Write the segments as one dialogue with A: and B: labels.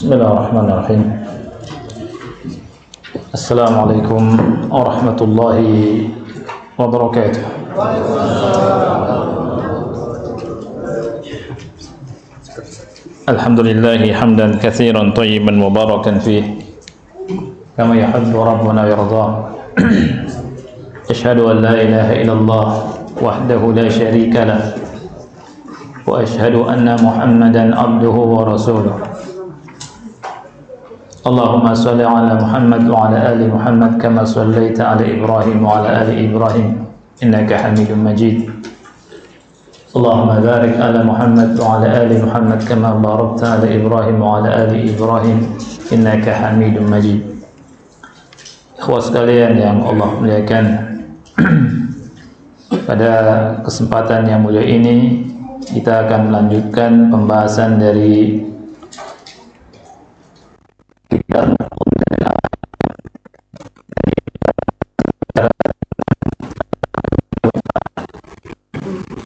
A: Bismillahirrahmanirrahim. Assalamualaikum warahmatullahi wabarakatuh. Alhamdulillahi hamdan katsiran thayyiban mubarakan fih kama yuhibbu rabbuna wa yarda. Asyhadu an la ilaha illallah wahdahu la syarika lah wa asyhadu anna Muhammadan abduhu wa rasuluh. Allahumma salli ala Muhammad wa ala ali Muhammad kama sallaita ala Ibrahim wa ala ali Ibrahim innaka Hamidum Majid. Allahumma barik ala Muhammad wa ala ali Muhammad kama barakta ala Ibrahim wa ala ali Ibrahim innaka Hamidum Majid. Ikhwah sekalian yang Allah muliakan, pada kesempatan yang mulia ini kita akan melanjutkan pembahasan dari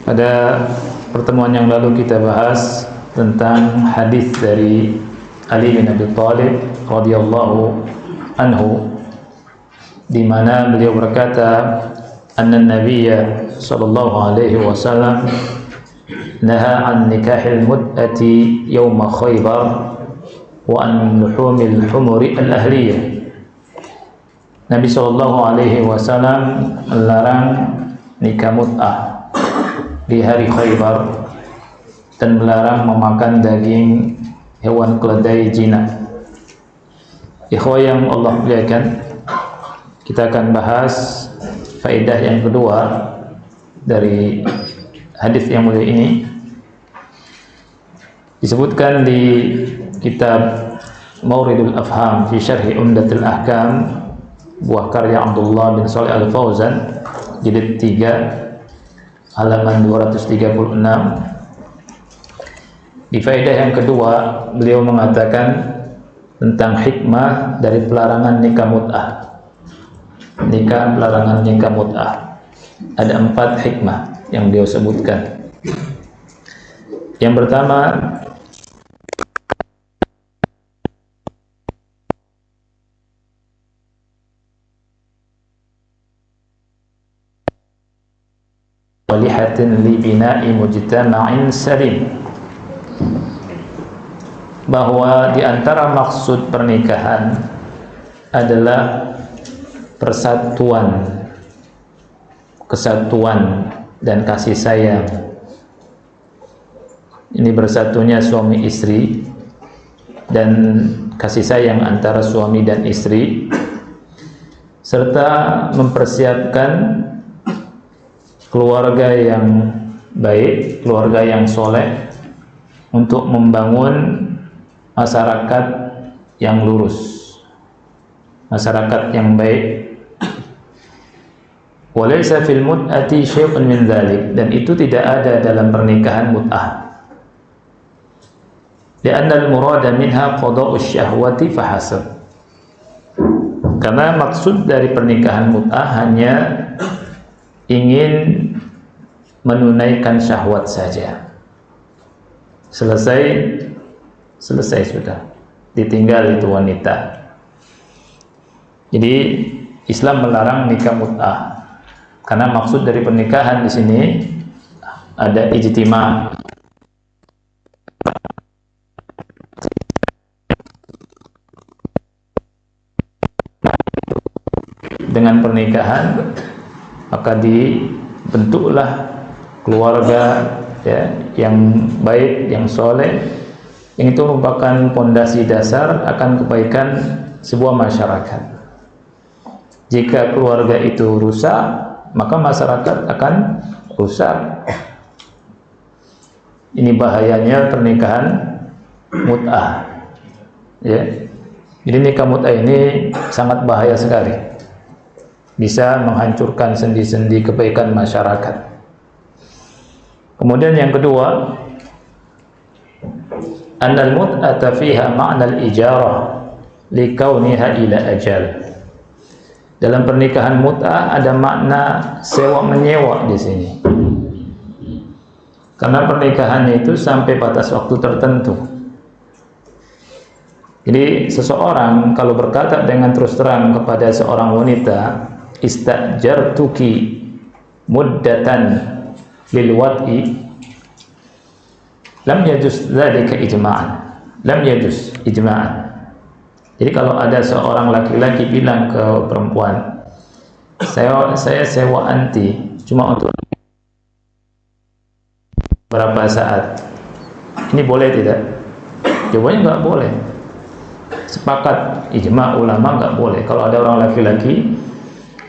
A: pada pertemuan yang lalu kita bahas tentang hadis dari Ali bin Abi Thalib radhiyallahu anhu, di mana beliau berkata, anna Nabiyya sallallahu alaihi wasallam naha an nikahil mut'ati yawma Khaybar wa an luhumil humuri al-ahliyah. Nabi sallallahu alaihi wasallam melarang nikah mut'ah di hari Khaybar dan melarang memakan daging hewan keledai jinak. Ikhwah yang Allah muliakan, kita akan bahas faedah yang kedua dari hadis yang mulia ini. Disebutkan di kitab Mawridul Afham fi Syarhi Umdatul Ahkam, buah karya Abdullah bin Shalih Al-Fauzan, jilid 3 halaman 236. Di faedah yang kedua beliau mengatakan tentang hikmah dari pelarangan nikah mut'ah. Pelarangan nikah mut'ah ada 4 hikmah yang beliau sebutkan. Yang pertama, walihatin li bina'i mujtama'in salim, bahwa di antara maksud pernikahan adalah kesatuan dan kasih sayang. Ini bersatunya suami istri dan kasih sayang antara suami dan istri, serta mempersiapkan keluarga yang baik, keluarga yang soleh, untuk membangun masyarakat yang lurus, masyarakat yang baik. Walaysa fil mut'ati syai'un min dzalik, dan itu tidak ada dalam pernikahan mut'ah. Li'anna al-murada minha qada'us syahwati fahasab, karena maksud dari pernikahan mut'ah hanya ingin menunaikan syahwat saja. Selesai sudah, ditinggal itu wanita. Jadi Islam melarang nikah mut'ah karena maksud dari pernikahan di sini ada ijtima', dengan pernikahan maka dibentuklah keluarga ya, yang baik, yang soleh, yang itu merupakan pondasi dasar akan kebaikan sebuah masyarakat. Jika keluarga itu rusak, maka masyarakat akan rusak. Ini bahayanya pernikahan mut'ah ya. Jadi nikah mut'ah ini sangat bahaya sekali, bisa menghancurkan sendi-sendi kebaikan masyarakat. Kemudian yang kedua, annal mut'ata fiha ma'nal ijarah likauniha ila ajal. Dalam pernikahan mut'ah ada makna sewa menyewa di sini. Karena pernikahan itu sampai batas waktu tertentu. Jadi seseorang kalau berkata dengan terus terang kepada seorang wanita, istajartuki muddatan lil wad'i, lam yajuz dzalika ijma'an. Lam yajuz ijma'an. Jadi kalau ada seorang laki-laki bilang ke perempuan, saya sewa anti cuma untuk berapa saat, ini boleh tidak? Jawabannya nggak boleh. Sepakat ijma' ulama nggak boleh. Kalau ada orang laki-laki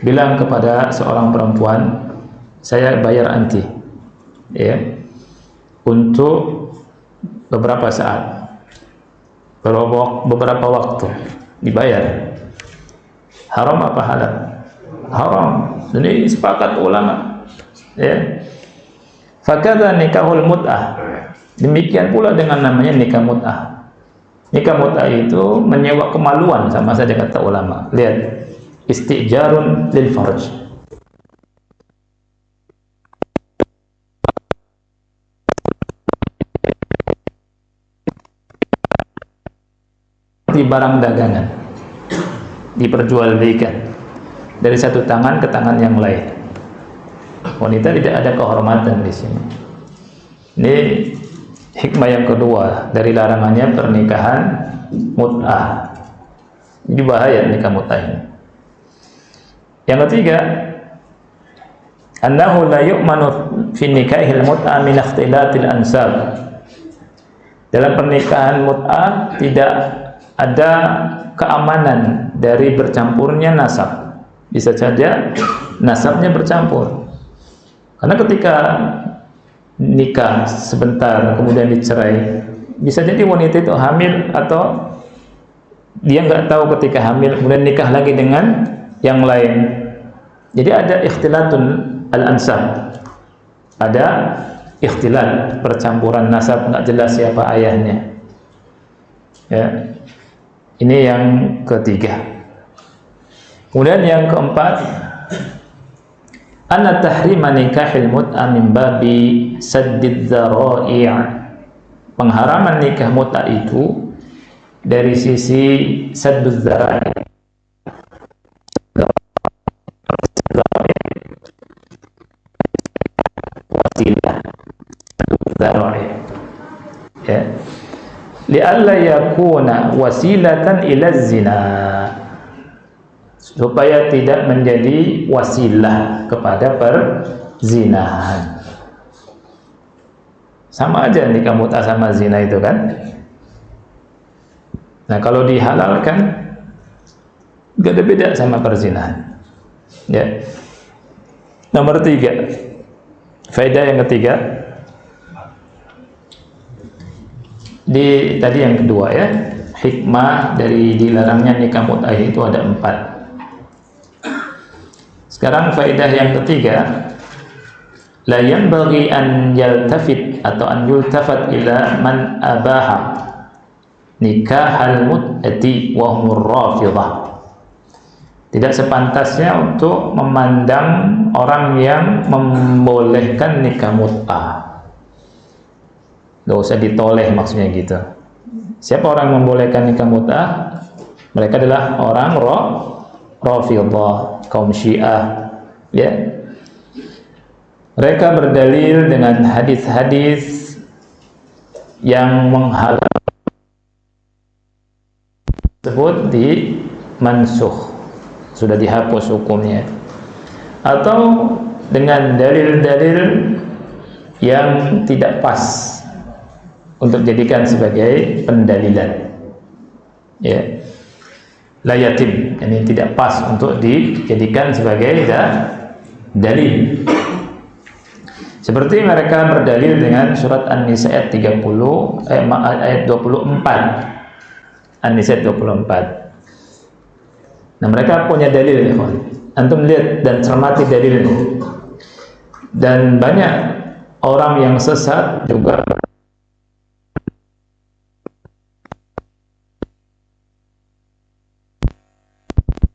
A: bilang kepada seorang perempuan, saya bayar anti, ya, untuk beberapa saat, beberapa waktu, dibayar. Haram apa halal? Haram. Ini sepakat ulama, ya. Fakadha nikahul mut'ah. Demikian pula dengan namanya nikah mut'ah. Nikah mut'ah itu menyewa kemaluan, sama saja kata ulama. Lihat, istijarun lil farj. Di barang dagangan, diperjualbelikan dari satu tangan ke tangan yang lain. Wanita tidak ada kehormatan di sini. Ini hikmah yang kedua dari larangannya pernikahan mut'ah. Ini bahaya nikah mut'ah ini. Yang ketiga, annahu la yu'manu fi nikahil mut'ah min ikhtilatil ansab. Dalam pernikahan mut'ah tidak ada keamanan dari bercampurnya nasab. Bisa saja nasabnya bercampur. Karena ketika nikah sebentar kemudian dicerai, bisa jadi wanita itu hamil atau dia nggak tahu ketika hamil kemudian nikah lagi dengan yang lain. Jadi ada ikhtilatun al-ansab, ada ikhtilat, percampuran nasab, nggak jelas siapa ayahnya, ya. Ini yang ketiga. Kemudian yang keempat, anna tahrima nikahil mut'ah min babi saddid dzara'i'. Pengharaman nikah mut'ah itu dari sisi sadduz dzara'i'. Wasilah dzara'i'. Ya. Li'alla yakuna wasilatan ila zina, supaya tidak menjadi wasilah kepada perzinahan. Sama aja nikah mut'ah sama zina itu kan. Nah kalau dihalalkan gak ada beda sama perzinahan, ya. Nomor 3, faedah yang ketiga tadi yang kedua, ya, hikmah dari dilarangnya nikah mut'ah itu ada 4. Sekarang faedah yang ketiga, la yanbaghi an yaltafit atau an yultafat ila man abaha nikahal mut'ati wa humur rafidah. Tidak sepantasnya untuk memandang orang yang membolehkan nikah mut'ah. Gak usah ditoleh, maksudnya gitu. Siapa orang yang membolehkan nikah mut'ah? Mereka adalah orang Rafidhah, kaum Syiah, ya. Mereka berdalil dengan hadis-hadis yang menghalang tersebut dimansukh, sudah dihapus hukumnya, atau dengan dalil-dalil yang tidak pas untuk jadikan sebagai pendalilan, ya. La yatim, ini tidak pas untuk dijadikan sebagai dalil. Seperti mereka berdalil dengan surat An-Nisa ayat 30, ayat 24. An-Nisa 24. Nah, mereka punya dalil, ya, kawan. Antum lihat dan cermati dalilnya. Dan banyak orang yang sesat juga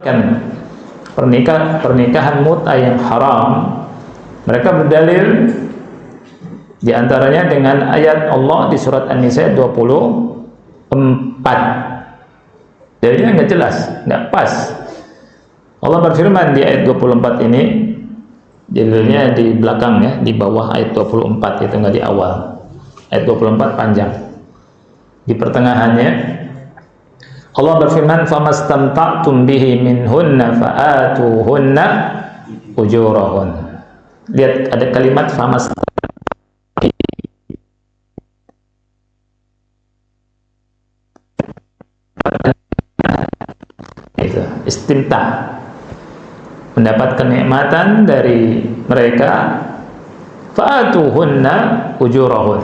A: kan pernikahan mut'ah yang haram. Mereka berdalil diantaranya dengan ayat Allah di surat An-Nisa 24. Dalilnya nggak jelas, nggak pas. Allah berfirman di ayat 24 ini, dalilnya di belakang ya, di bawah ayat 24, itu nggak di awal. Ayat 24 panjang. Di pertengahannya Allah berfirman, "Famastamta'tum bihi minhunna fa'atuhunna ujurahun." Lihat ada kalimat famas, itu istimta, mendapat kenikmatan dari mereka, fa'atuhunna ujurahun,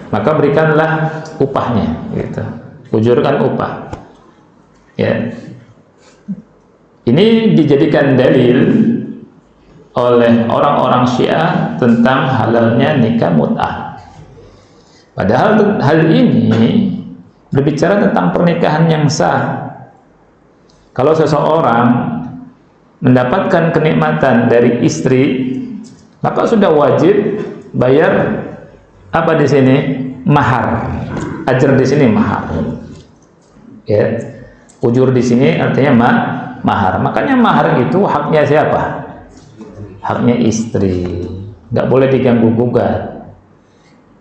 A: maka berikanlah upahnya, gitu. Ujur kan upah, ya. Ini dijadikan dalil oleh orang-orang Syiah tentang halalnya nikah mut'ah. Padahal hal ini berbicara tentang pernikahan yang sah. Kalau seseorang mendapatkan kenikmatan dari istri, maka sudah wajib bayar apa di sini? Mahar. Ajar di sini mahar. Ya. Ujur di sini artinya mahar. Makanya mahar itu haknya siapa? Haknya istri. Nggak boleh diganggu gugat.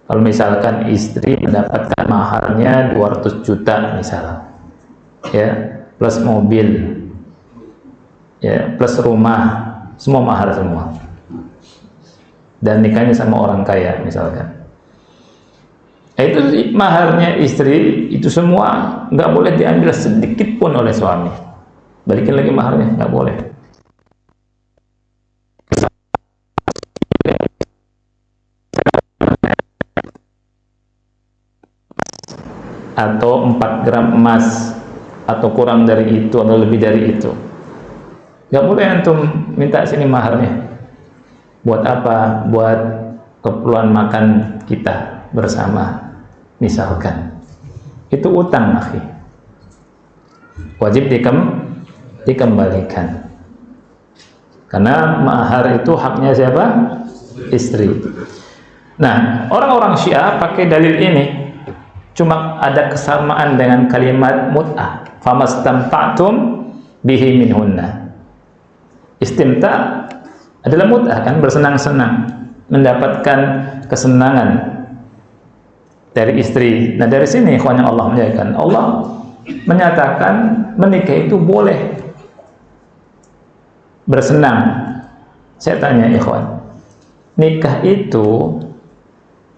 A: Kalau misalkan istri mendapatkan maharnya 200 juta misalnya, ya, plus mobil, ya, plus rumah, semua mahar semua, dan nikahnya sama orang kaya misalkan, itu maharnya istri, itu semua nggak boleh diambil sedikit pun oleh suami. Balikin lagi maharnya, nggak boleh. Atau 4 gram emas atau kurang dari itu atau lebih dari itu, nggak boleh antum minta sini maharnya. Buat apa? Buat keperluan makan kita bersama misalkan, itu utang, akhi, wajib dikembalikan, karena mahar itu haknya siapa? Istri. Nah, orang-orang Syiah pakai dalil ini, cuma ada kesamaan dengan kalimat mut'ah, famastamta'tum bihi minhunna. Istimta adalah mut'ah, kan, bersenang-senang, mendapatkan kesenangan dari istri. Nah, dari sini ikhwan yang Allah muliakan, Allah menyatakan menikah itu boleh bersenang. Saya tanya ikhwan, nikah itu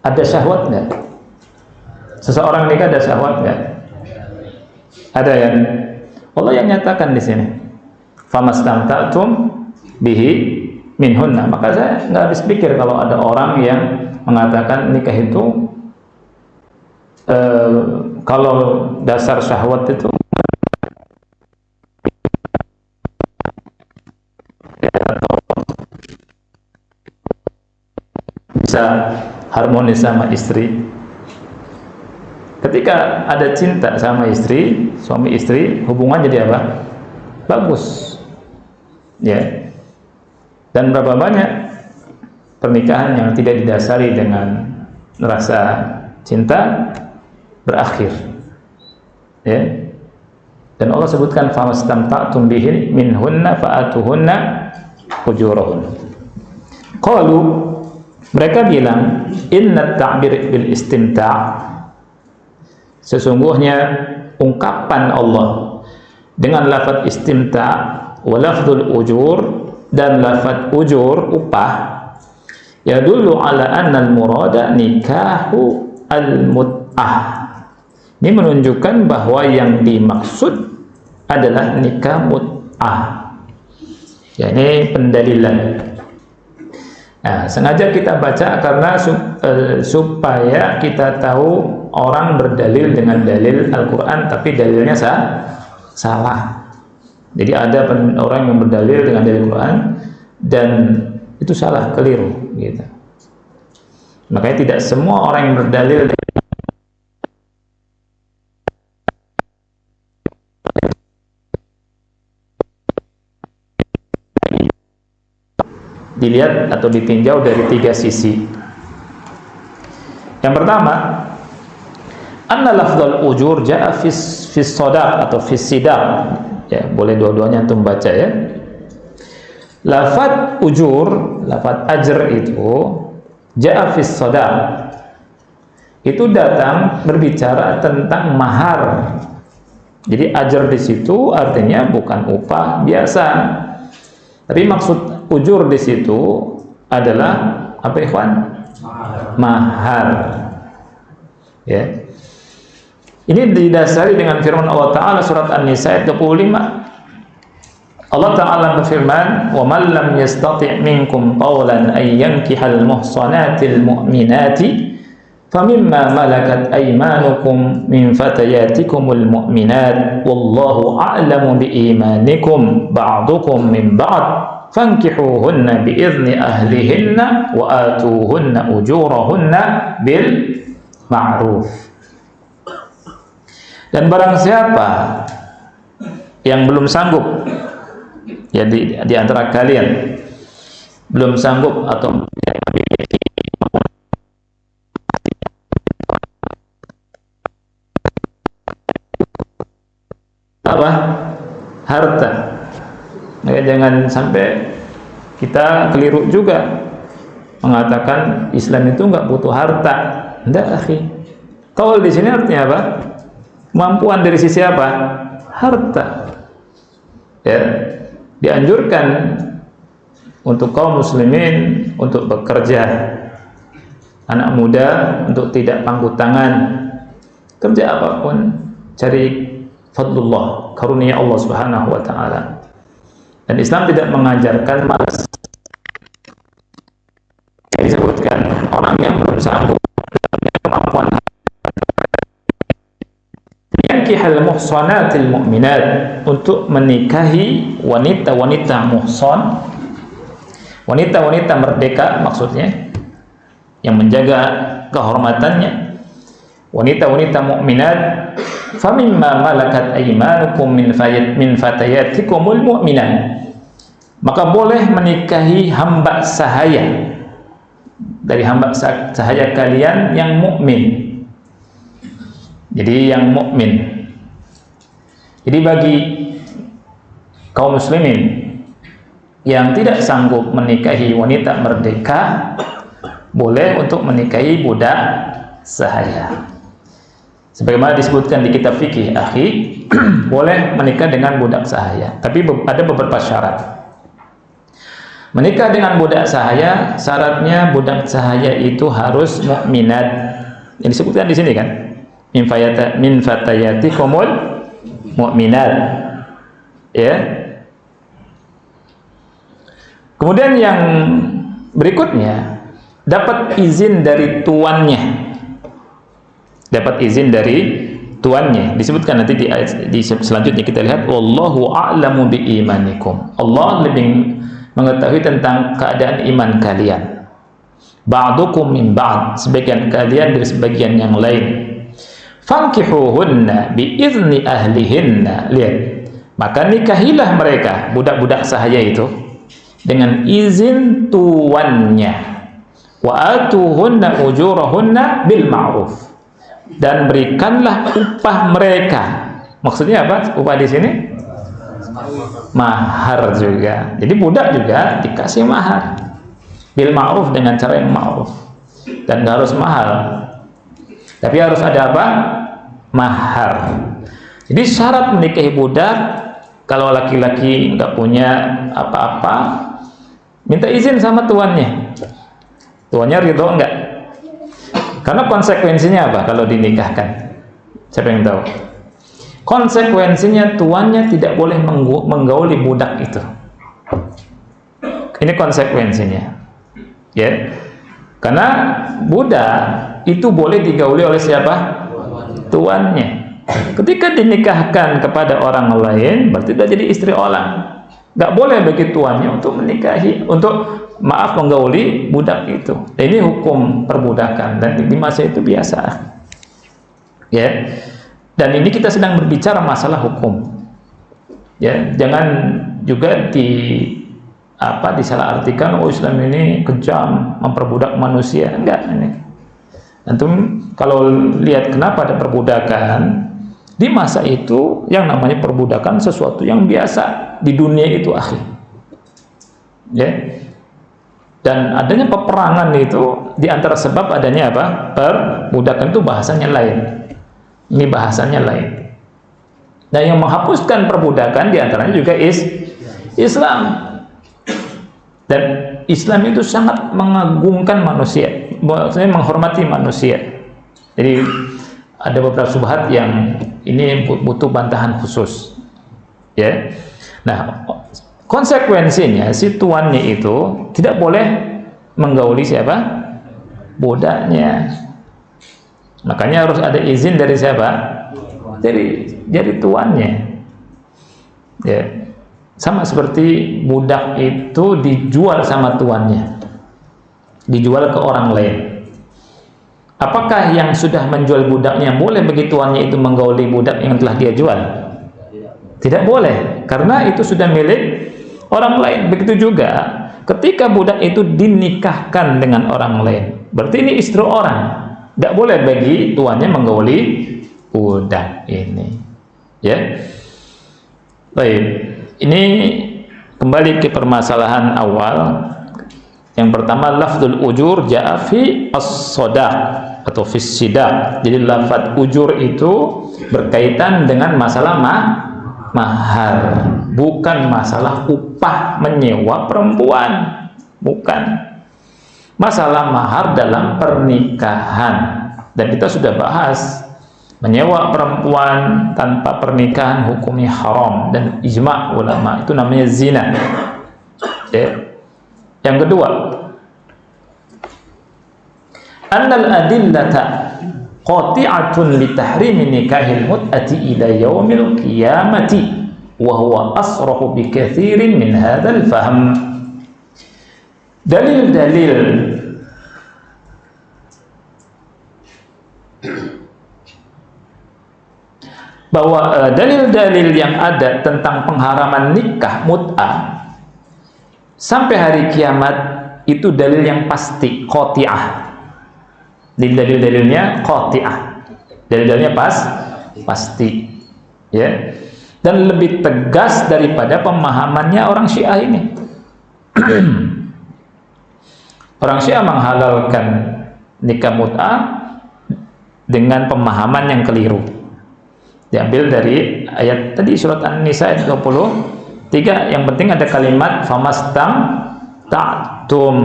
A: ada syahwat nggak? Seseorang nikah ada syahwat nggak? Ada ya? Allah yang nyatakan di sini, famastamta'tum bihi minhunna. Maka saya nggak habis pikir kalau ada orang yang mengatakan nikah itu kalau dasar syahwat itu bisa harmonis sama istri. Ketika ada cinta sama istri, suami istri, hubungan jadi apa? Bagus, ya. Dan berapa banyak pernikahan yang tidak didasari dengan rasa cinta berakhir, ya. Dan Allah sebutkan famastamta'tum bihi minhunna fa'atuhunna ujurahun. Qalu, mereka bilang, inna ta'bir bil istimta', sesungguhnya ungkapan Allah dengan lafaz istimta' wa lafzul ujur dan lafaz ujur upah, yadullu ala anna al-murada nikahu al-mut'ah. Ini menunjukkan bahwa yang dimaksud adalah nikah mut'ah. Ya, ini pendalilan. Nah, sengaja kita baca karena supaya kita tahu orang berdalil dengan dalil Al-Quran tapi dalilnya salah. Jadi ada orang yang berdalil dengan dalil Al-Quran dan itu salah, keliru, gitu. Makanya tidak semua orang yang berdalil dilihat atau ditinjau dari 3 sisi. Yang pertama, Anna lafdzul ujur jaa fis sadaq atau fis sidaq. Ya, boleh dua-duanya antum baca ya. Lafaz ujur, lafaz ajr itu jaa fis sadaq. Itu datang berbicara tentang mahar. Jadi ajr di situ artinya bukan upah biasa. Tapi maksud ujur di situ adalah apa ikhwan? Mahar. Ya. Ini didasari dengan firman Allah Ta'ala surat An-Nisa ayat 25. Allah Ta'ala berfirman, "Wa man lam yastati' minkum qawlan ay yankihal muhsanatil mu'minati famimma malakat aymanukum min fatayatikumul mu'minat wallahu a'lamu biimanikum ba'dukum min ba'd fankihuhunna bi'izni ahlihinna wa atuhunna ujurahunna bil ma'ruf." Dan barang siapa yang belum sanggup, ya di antara kalian belum sanggup atau apa? Harta. Maka jangan sampai kita keliru juga mengatakan Islam itu enggak butuh harta. Enggak, akhi. Qaul di sini artinya apa? Kemampuan dari sisi apa? Harta. Ya, dianjurkan untuk kaum muslimin untuk bekerja, anak muda untuk tidak pangku tangan, kerja apapun, cari fadlullah, karunia Allah Subhanahu wa taala. Dan Islam tidak mengajarkan malas. Disebutkan orang yang belum sanggup kemampuan yankihal muhsanatil mu'minat, untuk menikahi wanita-wanita muhsan, wanita-wanita merdeka maksudnya, yang menjaga kehormatannya, wanita-wanita mukminat. Famimma malakat aymanukum min fatayatikumul mu'minat, maka boleh menikahi hamba sahaya dari hamba sahaya kalian yang mukmin. Jadi yang mukmin. Jadi bagi kaum muslimin yang tidak sanggup menikahi wanita merdeka, boleh untuk menikahi budak sahaya. Sebagaimana disebutkan di kitab fikih, akhi, boleh menikah dengan budak sahaya. Tapi ada beberapa syarat. Menikah dengan budak sahaya, syaratnya budak sahaya itu harus mukminat. Yang disebutkan di sini kan? Min fatayatikumul mu'minat. Ya. Kemudian yang berikutnya, dapat izin dari tuannya. Dapat izin dari tuannya. Disebutkan nanti di selanjutnya, kita lihat wallahu a'lamu biimanikum. Allah lebih mengetahui tentang keadaan iman kalian. Ba'dukum min ba'd, sebagian kalian dari sebagian yang lain. Fankihuhunna biizni ahlihinna. Lihat, maka nikahilah mereka, budak-budak sahaya itu, dengan izin tuannya. Wa atuhunna ujurahunna bil ma'ruf, dan berikanlah upah mereka. Maksudnya apa? Upah di sini mahar juga. Jadi budak juga dikasih mahar bil ma'ruf, dengan cara yang ma'ruf, dan nggak harus mahal. Tapi harus ada apa? Mahar. Jadi syarat menikahi budak, kalau laki-laki nggak punya apa-apa, minta izin sama tuannya. Tuannya ridho enggak? Karena konsekuensinya apa kalau dinikahkan? Siapa yang tahu? Konsekuensinya tuannya tidak boleh menggauli budak itu. Ini konsekuensinya. Ya. Karena budak itu boleh digauli oleh siapa? Tuannya. Ketika dinikahkan kepada orang lain, berarti sudah jadi istri orang. Nggak boleh bagi tuannya untuk menikahi, menggauli budak itu. Ini hukum perbudakan, dan di masa itu biasa. Ya. Dan ini kita sedang berbicara masalah hukum. Ya, jangan juga disalahartikan, oh Islam ini kejam, memperbudak manusia. Enggak, ini. Antum kalau lihat kenapa ada perbudakan di masa itu, yang namanya perbudakan sesuatu yang biasa di dunia itu, akhi. Ya. Dan adanya peperangan itu di antara sebab adanya apa? Perbudakan itu bahasanya lain. Ini bahasanya lain. Dan yang menghapuskan perbudakan di antaranya juga Islam. Dan Islam itu sangat mengagungkan manusia, maksudnya menghormati manusia. Jadi ada beberapa subhat yang ini butuh bantahan khusus, ya. Nah, konsekuensinya si tuannya itu tidak boleh menggauli siapa? Budaknya. Makanya harus ada izin dari siapa? Dari tuannya. Ya. Sama seperti budak itu dijual sama tuannya, dijual ke orang lain. Apakah yang sudah menjual budaknya boleh bagi tuannya itu menggauli budak yang telah dia jual? Tidak boleh, karena itu sudah milik orang lain. Begitu juga ketika budak itu dinikahkan dengan orang lain, berarti ini istri orang. Tidak boleh bagi tuannya menggauli budak ini. Ya, baik. Ini kembali ke permasalahan awal. Yang pertama, lafzul ujur ja'a fi as-sadaq atau fi sidaq. Jadi lafaz ujur itu berkaitan dengan masalah mahar, bukan masalah upah menyewa perempuan, bukan. Masalah mahar dalam pernikahan. Dan kita sudah bahas, menyewa perempuan tanpa pernikahan hukumnya haram, dan ijma' ulama itu namanya zina. Ya. Yang kedua, annal adillata qati'atun li tahrimi nikahil mut'ati ila yaumil qiyamati wa huwa asrahu bi katsirin min hadzal fahm. Dalil-dalil bahwa dalil-dalil yang ada tentang pengharaman nikah mut'ah sampai hari kiamat itu dalil yang pasti, qati'ah. Dalil-dalilnya qati'ah. Dalil-dalilnya pasti. Ya. Dan lebih tegas daripada pemahamannya orang Syiah ini. Orang Syiah menghalalkan nikah mut'ah dengan pemahaman yang keliru. Diambil dari ayat tadi surat An-Nisa ayat 23, yang penting ada kalimat famastam ta'tum.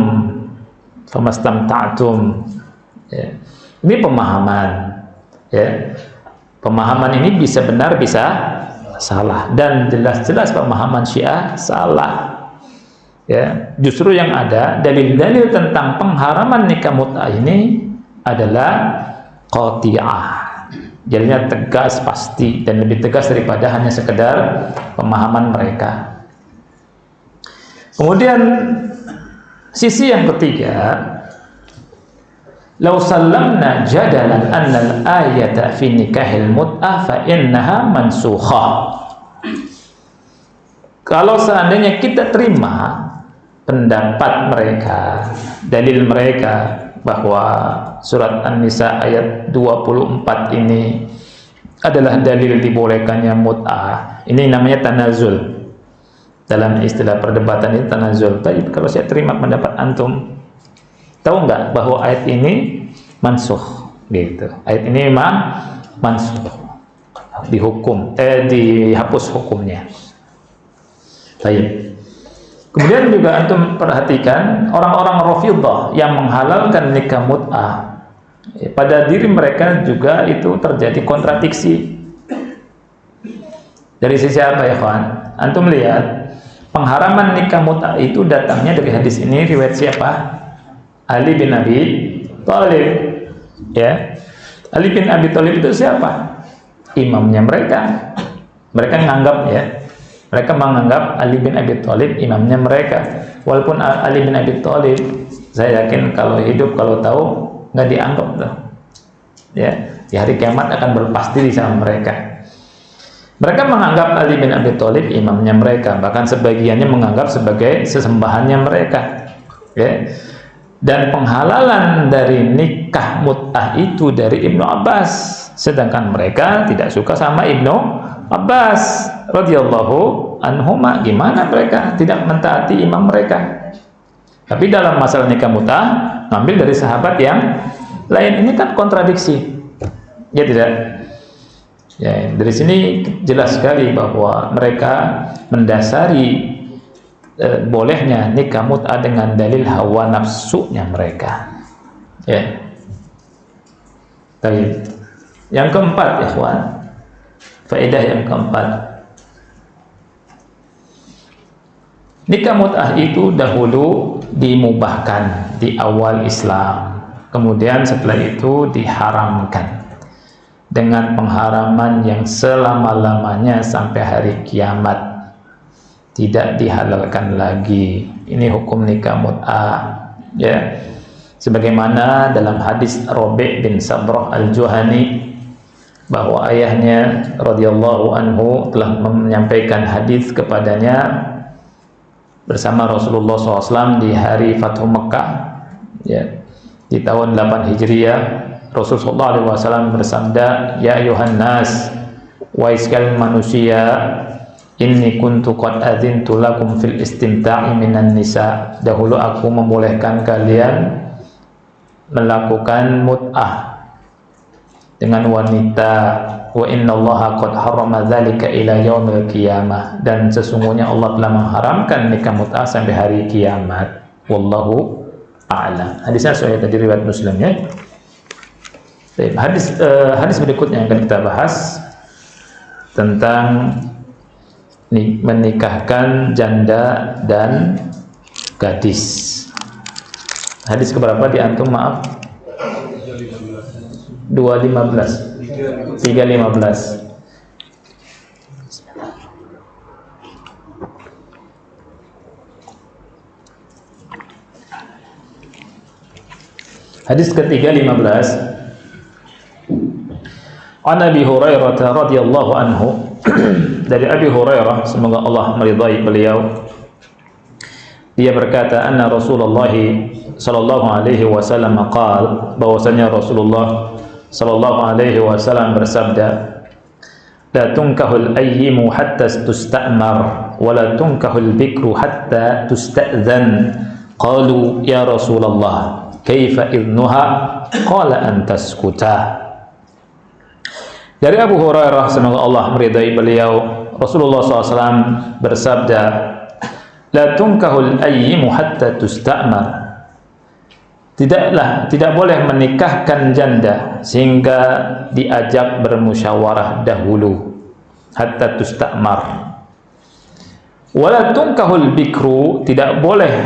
A: Ya. Ini pemahaman, ya. Pemahaman ini bisa benar bisa salah, dan jelas-jelas pemahaman Syiah salah. Ya, justru yang ada dalil-dalil tentang pengharaman nikah mut'ah ini adalah qati'ah. Jadinya tegas, pasti, dan lebih tegas daripada hanya sekedar pemahaman mereka. Kemudian sisi yang ketiga, law sallamna jadalan annal ayata fi nikahil mut'ah fa innaha mansukhah. Kalau seandainya kita terima pendapat mereka, dalil mereka bahwa surat An-Nisa ayat 24 ini adalah dalil dibolehkannya mut'ah, ini namanya tanazul. Dalam istilah perdebatan itu tanazul. Tapi kalau saya terima pendapat antum, tahu nggak bahwa ayat ini mansukh, gitu. Ayat ini memang mansukh, dihapus hukumnya. Baik. Kemudian juga antum perhatikan orang-orang Rafidhah yang menghalalkan nikah mut'ah, pada diri mereka juga itu terjadi kontradiksi. Dari sisi apa ya kawan? Antum lihat, pengharaman nikah mut'ah itu datangnya dari hadis ini, riwayat siapa? Ali bin Abi Thalib. Ya, Ali bin Abi Thalib itu siapa? Imamnya mereka. Mereka menganggap Ali bin Abi Thalib imamnya mereka. Walaupun Ali bin Abi Thalib, saya yakin kalau hidup, kalau tahu, nggak dianggap tuh. Ya, di hari kiamat akan berlepas diri sama mereka. Mereka menganggap Ali bin Abi Thalib imamnya mereka, bahkan sebagiannya menganggap sebagai sesembahannya mereka. Ya. Dan penghalalan dari nikah mut'ah itu dari Ibnu Abbas, sedangkan mereka tidak suka sama Ibnu Abbas radhiyallahu anhuma. Gimana mereka tidak mentaati imam mereka? Tapi dalam masalah nikah mut'ah ngambil dari sahabat yang lain. Ini kan kontradiksi, ya tidak? Ya, dari sini jelas sekali bahwa mereka mendasari bolehnya nikah mut'ah dengan dalil hawa nafsunya mereka. Ya. Baik. Yang keempat, ikhwan, faedah yang keempat, nikah mut'ah itu dahulu dimubahkan di awal Islam, kemudian setelah itu diharamkan dengan pengharaman yang selama-lamanya sampai hari kiamat, tidak dihalalkan lagi. Ini hukum nikah mut'ah, ya. Sebagaimana dalam hadis Rabi' bin Sabrah al-Juhani, bahwa ayahnya radhiyallahu anhu telah menyampaikan hadis kepadanya bersama Rasulullah SAW di hari Fathu Mekah, ya, di tahun 8 Hijriah. Rasulullah SAW bersabda, ya ayuhan nas, wahai sekalian manusia, inni kuntu qad adzintu lakum fil istimta'i minan nisa. Dahulu aku membolehkan kalian melakukan mut'ah dengan wanita. Wa innallaha qad harrama dzalika ila yaumil qiyamah. Dan sesungguhnya Allah telah mengharamkan nikah mut'ah sampai hari kiamat. Wallahu a'lam. Hadisnya sahih tadi, riwayat Muslim, ya. Hadis berikutnya yang akan kita bahas tentang menikahkan janda dan gadis. Hadis keberapa di antum, maaf? 315. Hadis ketiga 15. An Abi Hurairah radhiyallahu anhu, dari Abi Hurairah, semoga Allah meridai beliau, dia berkata, anna Rasulullah sallallahu alaihi wasallam qaal, bahwasanya Rasulullah sallallahu alaihi wasallam bersabda, la tunkahul ayyimu hatta tusta'mar wa la tunkahul bikru hatta tusta'dzan. Qalu ya Rasulullah kaifa idnuha? Qala an taskuta. Dari Abu Hurairah, semoga Allah meridai beliau, Rasulullah SAW bersabda, la tunkahul ayyimu hatta tusta'mar. Tidak boleh menikahkan janda sehingga diajak bermusyawarah dahulu, hatta tusta'mar. Wala tunkahul bikru, tidak boleh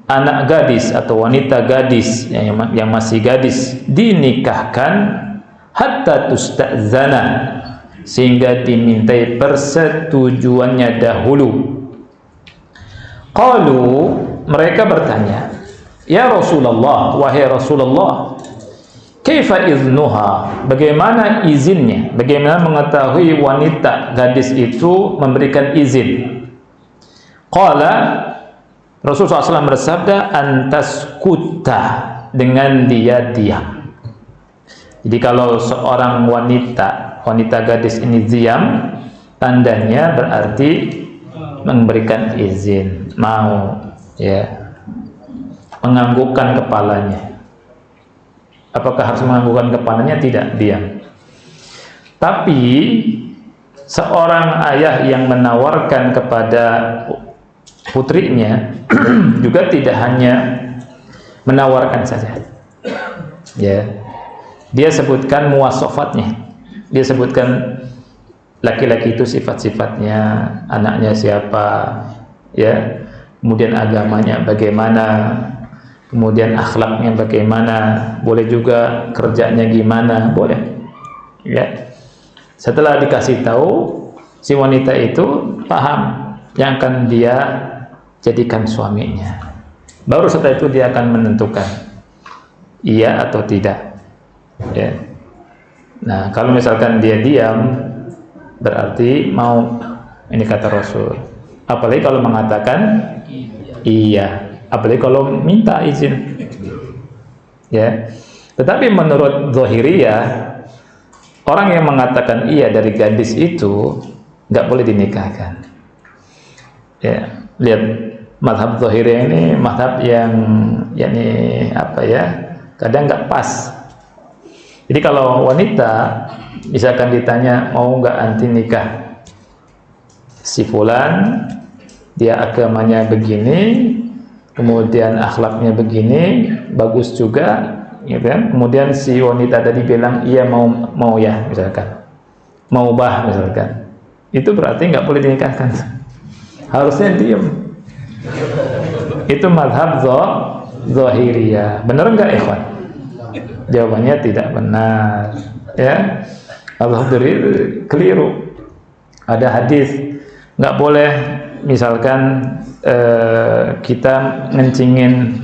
A: anak gadis atau wanita gadis yang masih gadis dinikahkan hatta tusta'zana, sehingga dimintai persetujuannya dahulu. Qalu, mereka bertanya, ya Rasulullah, wahai Rasulullah, kaifa iznuha, bagaimana izinnya, bagaimana mengetahui wanita gadis itu memberikan izin? Qala, Rasulullah SAW bersabda, antaskuta, dengan dia diam. Jadi kalau seorang wanita gadis ini diam, tandanya berarti memberikan izin, mau, ya, menganggukkan kepalanya. Apakah harus menganggukkan kepalanya? Tidak, diam. Tapi seorang ayah yang menawarkan kepada putrinya juga tidak hanya menawarkan saja, ya. Dia sebutkan muwasafatnya, dia sebutkan laki-laki itu sifat-sifatnya, anaknya siapa, ya, kemudian agamanya bagaimana, kemudian akhlaknya bagaimana, boleh juga kerjanya gimana, boleh, ya. Setelah dikasih tahu, si wanita itu paham yang akan dia jadikan suaminya, baru setelah itu dia akan menentukan iya atau tidak, ya. Nah, kalau misalkan dia diam, berarti mau, ini kata Rasul. Apalagi kalau mengatakan iya, apalagi kalau minta izin. Ya. Tetapi menurut Zahiriyah, orang yang mengatakan iya dari gadis itu nggak boleh dinikahkan. Ya, lihat mazhab Zahiriyah ini mazhab yang yakni apa ya? Kadang nggak pas. Jadi kalau wanita misalkan ditanya mau nggak anti nikah si fulan, dia agamanya begini, kemudian akhlaknya begini, bagus juga, gitu kan? Kemudian si wanita tadi bilang iya mau ya, misalkan mau bah misalkan, itu berarti nggak boleh dinikahkan, harusnya diem. Itu mazhab Zahiriyah. Benar nggak ikhwan? Jawabannya tidak benar, ya. Alhamdulillah keliru. Ada hadis nggak boleh misalkan kita ngencingin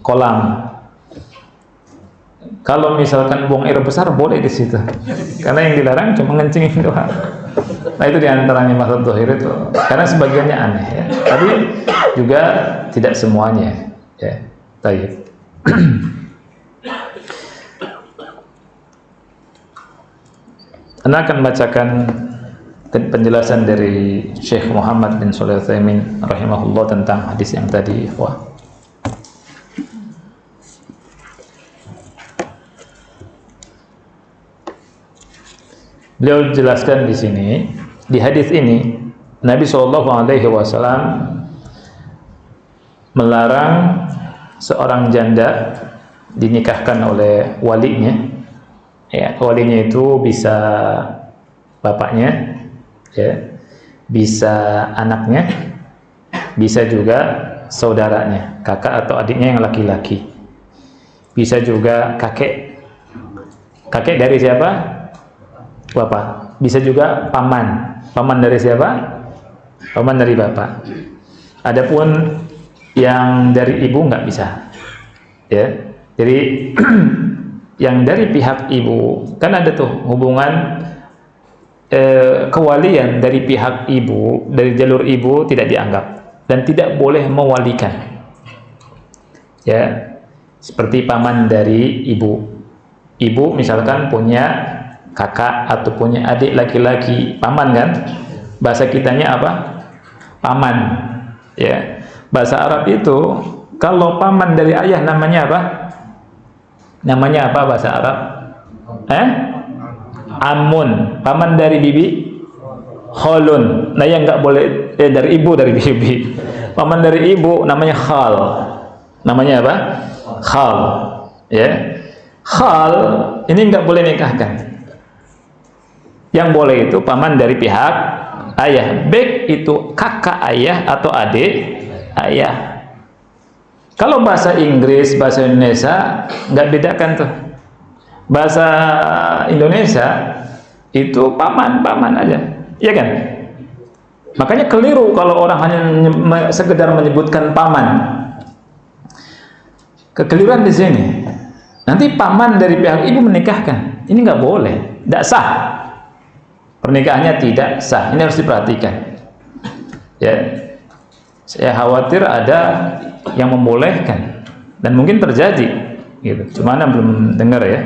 A: kolam. Kalau misalkan buang air besar boleh di situ, karena yang dilarang cuma ngencingin doang. Nah itu diantaranya mazhab Zahir itu, karena sebagiannya aneh ya, tapi juga tidak semuanya ya. Baik. Anda akan bacakan penjelasan dari Syekh Muhammad bin Shalih Al-Utsaimin rahimahullah tentang hadis yang tadi. Wah. Beliau jelaskan di sini, di hadis ini Nabi SAW melarang seorang janda dinikahkan oleh walinya. Ya, walinya itu bisa bapaknya, ya, bisa anaknya, bisa juga saudaranya, kakak atau adiknya yang laki-laki, bisa juga kakek dari siapa? Bapak. Bisa juga paman dari siapa? Paman dari bapak. Adapun yang dari ibu nggak bisa, ya. Jadi yang dari pihak ibu, kan ada tuh hubungan kewalian dari pihak ibu, dari jalur ibu tidak dianggap dan tidak boleh mewalikan, ya. Seperti paman dari ibu misalkan punya kakak atau punya adik laki-laki, paman kan, bahasa kitanya apa? Paman, ya. Bahasa Arab itu kalau paman dari ayah namanya apa? Namanya apa bahasa Arab? Amun. Paman dari bibi? Khalun. Nah yang nggak boleh dari ibu, dari bibi. Paman dari ibu namanya khal. Namanya apa? Khal. Ya. Khal ini nggak boleh nikahkan. Yang boleh itu paman dari pihak ayah, baik itu kakak ayah atau adik ayah. Kalau bahasa Inggris, bahasa Indonesia nggak bedakan tuh. Bahasa Indonesia itu paman aja, ya kan? Makanya keliru kalau orang hanya sekedar menyebutkan paman. Kekeliruan di sini. Nanti paman dari pihak ibu menikahkan, ini nggak boleh, tidak sah. Pernikahannya tidak sah. Ini harus diperhatikan. Ya, saya khawatir ada yang membolehkan dan mungkin terjadi gitu, cuman belum dengar ya,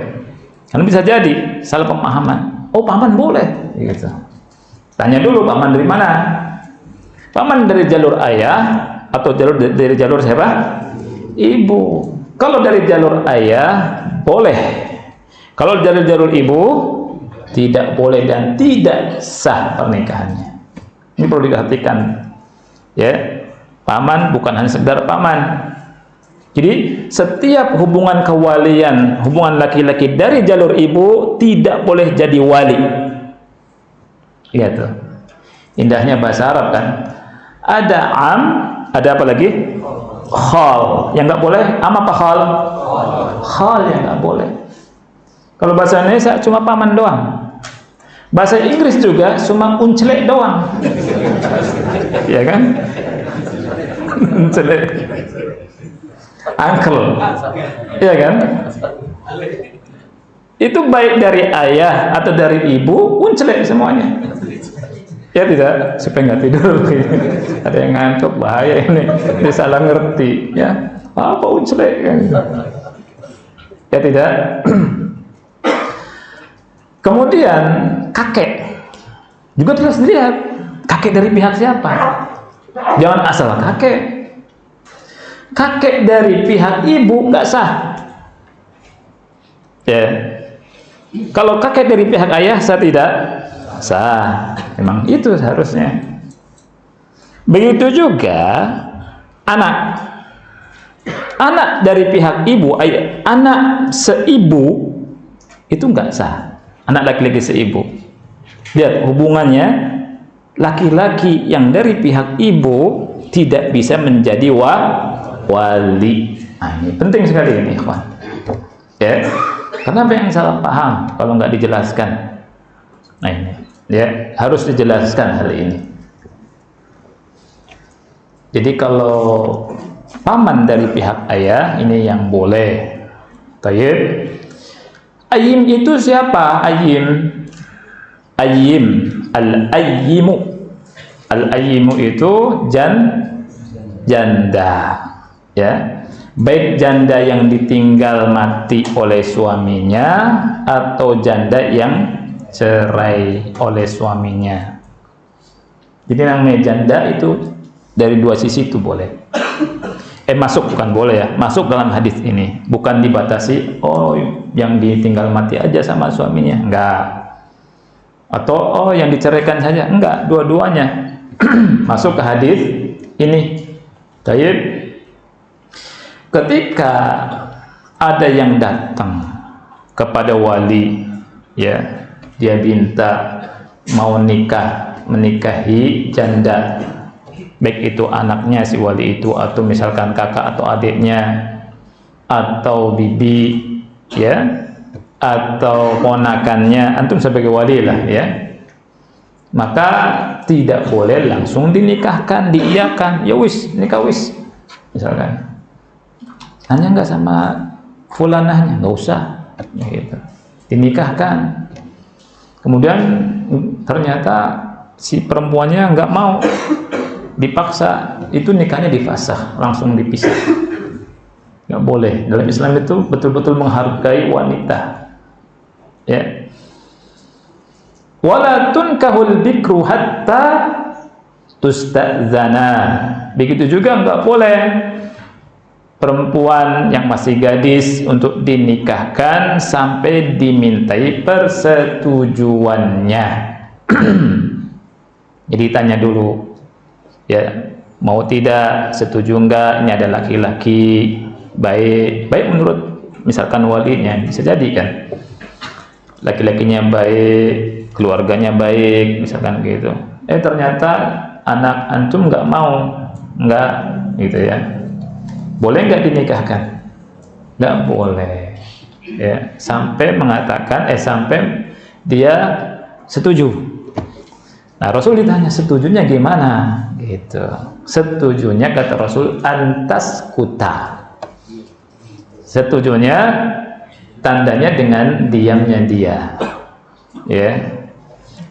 A: karena bisa jadi salah pemahaman. Oh paman boleh gitu, tanya dulu paman dari mana? Paman dari jalur ayah atau dari jalur siapa? Ibu. Kalau dari jalur ayah boleh, kalau dari jalur ibu tidak boleh dan tidak sah pernikahannya. Ini perlu diperhatikan ya. Paman bukan hanya sekedar paman. Jadi setiap hubungan kewalian, hubungan laki-laki dari jalur ibu tidak boleh jadi wali. Lihat tuh, indahnya bahasa Arab kan. Ada am, ada apa lagi? Khal. Yang nggak boleh am apa khal? Khal yang nggak boleh. Kalau bahasa Indonesia cuma paman doang. Bahasa Inggris juga cuma uncelek doang. Ya kan? Uncelek. Uncle. Ya kan? Itu baik dari ayah atau dari ibu, uncelek semuanya. Ya tidak, supaya nggak tidur. Ada yang ngantuk, bahaya ini. Dia salah ngerti. Ya, apa unclek? Ya tidak. Kemudian kakek juga harus dilihat. Kakek dari pihak siapa? Jangan asal kakek. Kakek dari pihak ibu nggak sah. Ya. Kalau kakek dari pihak ayah sah tidak? Sah. Memang itu seharusnya. Begitu juga anak. Anak dari pihak ibu, ayah, anak seibu itu nggak sah. Anak laki-laki seibu. Lihat hubungannya, laki-laki yang dari pihak ibu tidak bisa menjadi wali. Nah, ini penting sekali ini, ikhwan. Ya. Kenapa yang salah paham kalau nggak dijelaskan? Nah ini, ya harus dijelaskan hal ini. Jadi kalau paman dari pihak ayah ini yang boleh. Tayyib. Ayyim itu siapa? Ayyim. Ayyim. Al-ayyimu. Al-ayyimu itu janda. Ya. Baik janda yang ditinggal mati oleh suaminya atau janda yang cerai oleh suaminya. Jadi namanya janda itu dari dua sisi itu boleh. Masuk bukan boleh ya, masuk dalam hadis ini. Bukan dibatasi, oh yang ditinggal mati aja sama suaminya, enggak. Atau yang diceraikan saja, enggak, dua-duanya. Masuk ke hadis ini. Baik. Ketika ada yang datang kepada wali, ya, dia minta mau menikahi janda, baik itu anaknya si wali itu atau misalkan kakak atau adiknya atau bibi, ya, atau ponakannya, antum sebagai wali lah, ya, maka tidak boleh langsung dinikahkan, diiyakan, ya wis, nikah wis, misalkan. Tanya nggak sama fulanahnya, nggak usah, gitu. Dinikahkan. Kemudian ternyata si perempuannya nggak mau, dipaksa, itu nikahnya difasakh, langsung dipisah. Nggak boleh. Dalam Islam itu betul-betul menghargai wanita. Ya. Wala tunkahul bikru hatta tusta'zana. Begitu juga nggak boleh perempuan yang masih gadis untuk dinikahkan sampai dimintai persetujuannya. Jadi tanya dulu, ya, mau tidak, setuju enggak, ini ada laki-laki baik menurut misalkan walinya, bisa jadi kan laki-lakinya baik, keluarganya baik, misalkan gitu. Ternyata anak antum nggak mau, nggak, gitu ya. Boleh nggak dinikahkan? Nggak boleh, ya, sampai mengatakan sampai dia setuju. Nah, Rasul ditanya setujunya gimana, gitu. Setujunya kata Rasul antas kuta. Setujunya tandanya dengan diamnya dia, ya.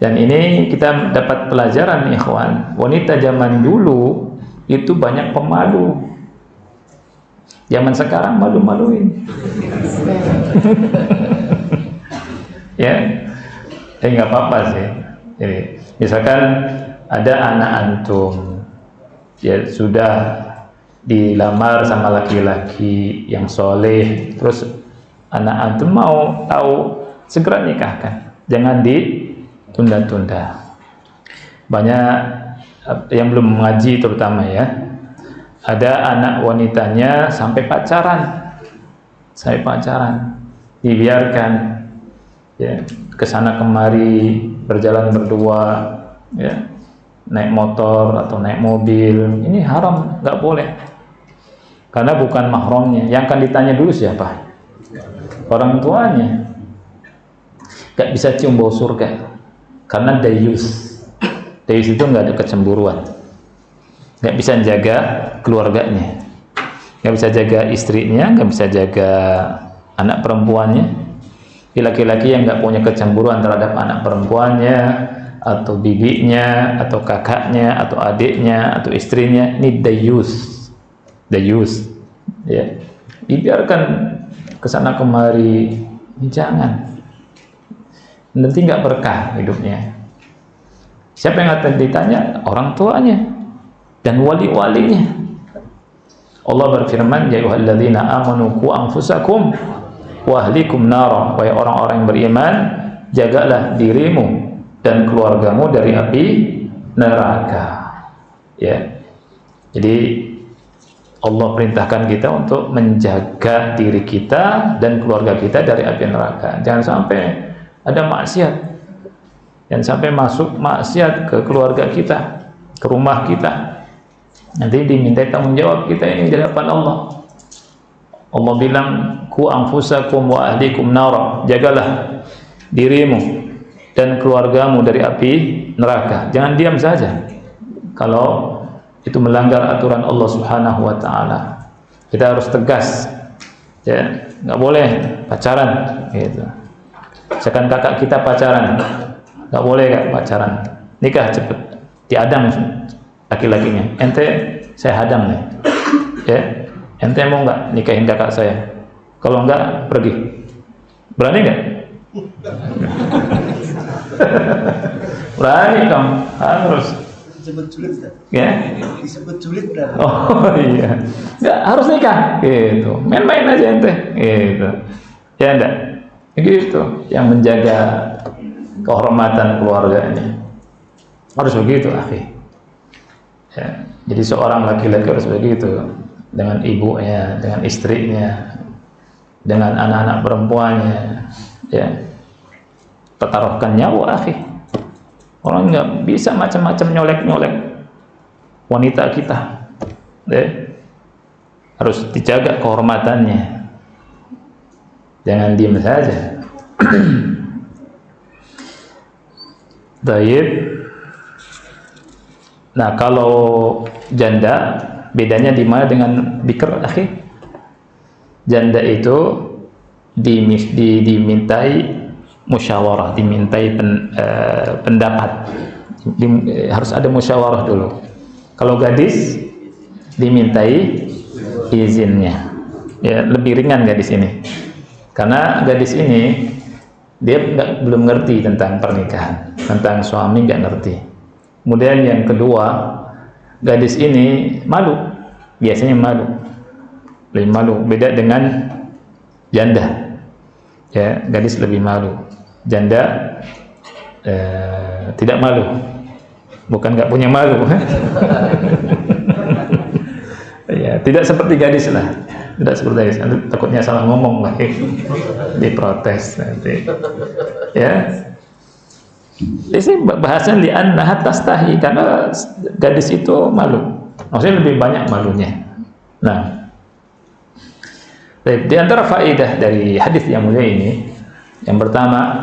A: Dan ini kita dapat pelajaran, ikhwan. Wanita zaman dulu itu banyak pemalu. Zaman sekarang malu-maluin. Ya, nggak apa-apa sih. Jadi, misalkan ada anak antum, ya sudah dilamar sama laki-laki yang soleh, terus anak antum mau tahu, segera nikahkan, jangan ditunda-tunda. Banyak yang belum mengaji terutama, ya. Ada anak wanitanya sampai pacaran, dibiarkan, ya, kesana kemari, berjalan berdua, ya, naik motor atau naik mobil. Ini haram, nggak boleh, karena bukan mahramnya. Yang akan ditanya dulu siapa? Orang tuanya. Nggak bisa cium bau surga, karena dayus itu nggak ada kecemburuan. Nggak bisa jaga keluarganya, nggak bisa jaga istrinya, nggak bisa jaga anak perempuannya, laki-laki yang nggak punya kecemburuan terhadap anak perempuannya, atau bibinya, atau kakaknya, atau adiknya, atau istrinya, ini dayus, ya. Dibiarkan kesana kemari, jangan. Nanti nggak berkah hidupnya. Siapa yang akan ditanya? Orang tuanya dan wali-walinya. Allah berfirman, ya ayyuhalladzina amanu qu anfusakum wa ahlikum nara, wahai orang-orang yang beriman, jagalah dirimu dan keluargamu dari api neraka. Ya. Jadi Allah perintahkan kita untuk menjaga diri kita dan keluarga kita dari api neraka. Jangan sampai ada maksiat. Jangan sampai masuk maksiat ke keluarga kita, ke rumah kita. Nanti diminta tanggung jawab kita ini di hadapan Allah. Allah bilang, ku anfusakum wa ahlikum nara, jagalah dirimu dan keluargamu dari api neraka. Jangan diam saja kalau itu melanggar aturan Allah Subhanahu wa taala. Kita harus tegas, ya, nggak boleh pacaran gitu. Misalkan kakak kita pacaran, nggak boleh kak pacaran, nikah cepet, diadang laki-lakinya. Ente saya hadang nih, ya. Ente mau nggak nikahin kakak saya? Kalau nggak, pergi. Berani nggak? Berani kamu, harus.
B: Disebut sulit kan?
A: Ya?
B: Disebut sulit kan?
A: Oh iya, nggak harus nikah, gitu. Main-main aja ente, gitu. Ya enggak? Gitu. Yang menjaga kehormatan keluarga ini harus begitu, akhi. Ya. Jadi seorang laki-laki harus begitu dengan ibunya, dengan istrinya, dengan anak-anak perempuannya, ya. Pertaruhkan nyawa, akhi. Orang nggak bisa macam-macam nyolek-nyolek wanita kita, ya. Harus dijaga kehormatannya. Jangan diam saja. Baik. Nah, kalau janda bedanya di mana dengan bikr, akhi? Janda itu dimintai musyawarah, dimintai pendapat. Harus ada musyawarah dulu. Kalau gadis dimintai izinnya. Ya, lebih ringan gadis ini. Karena gadis ini dia belum ngerti tentang pernikahan, tentang suami nggak ngerti. Kemudian yang kedua, gadis ini malu, biasanya malu, lebih malu. Beda dengan janda, ya, gadis lebih malu, janda tidak malu, bukan nggak punya malu. Ya, tidak seperti gadis lah, tidak seperti gadis. Nanti takutnya salah ngomong lagi, diprotes nanti, ya. Di sini bahasanya li'annaha tastahi, karena gadis itu malu, maksudnya lebih banyak malunya. Nah, di antara faedah dari hadis yang mulia ini, yang pertama,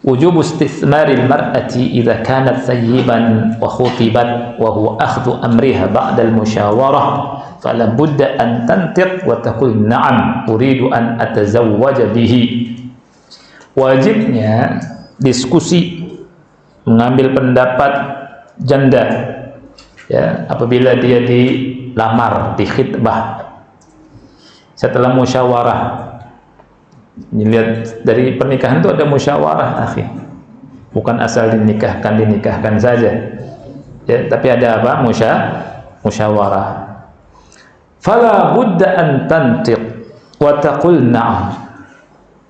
A: wujubu istithmaril mar'ati idza kanat sayyiban wa khutibat wa huwa akhdhu amriha ba'da al-musyawarah fala budda an tantiq wa taqul na'am uridu an atazawwaja bihi. Wajibnya diskusi, mengambil pendapat janda, ya, apabila dia dilamar, dikhitbah, setelah musyawarah. Lihat, dari pernikahan itu ada musyawarah, akhi. Bukan asal dinikahkan saja, ya, tapi ada apa? Musyawarah. Fala budda an tantiq wa taqul na'am.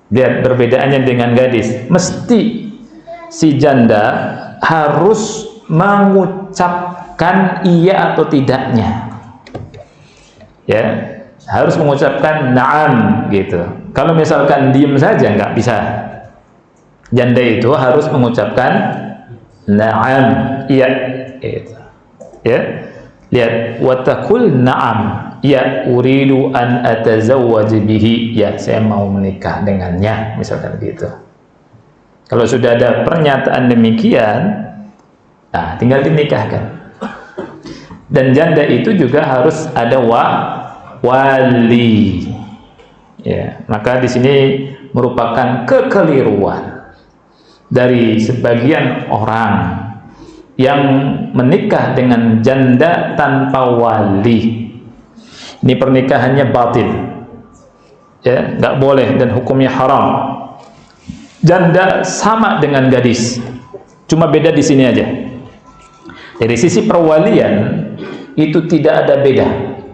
A: Lihat perbedaannya dengan gadis. Mesti si janda harus mengucapkan iya atau tidaknya, ya, harus mengucapkan na'am gitu. Kalau misalkan diem saja nggak bisa. Janda itu harus mengucapkan na'am, iya gitu. Ya, lihat, wa taqul na'am, ya, uridu an atazawwaj bihi, ya, saya mau menikah dengannya, misalkan gitu. Kalau sudah ada pernyataan demikian, nah, tinggal dinikahkan. Dan janda itu juga harus ada wali. Ya, maka di sini merupakan kekeliruan dari sebagian orang yang menikah dengan janda tanpa wali. Ini pernikahannya batil, ya, nggak boleh dan hukumnya haram. Janda sama dengan gadis, cuma beda di sini aja. Dari sisi perwalian itu tidak ada beda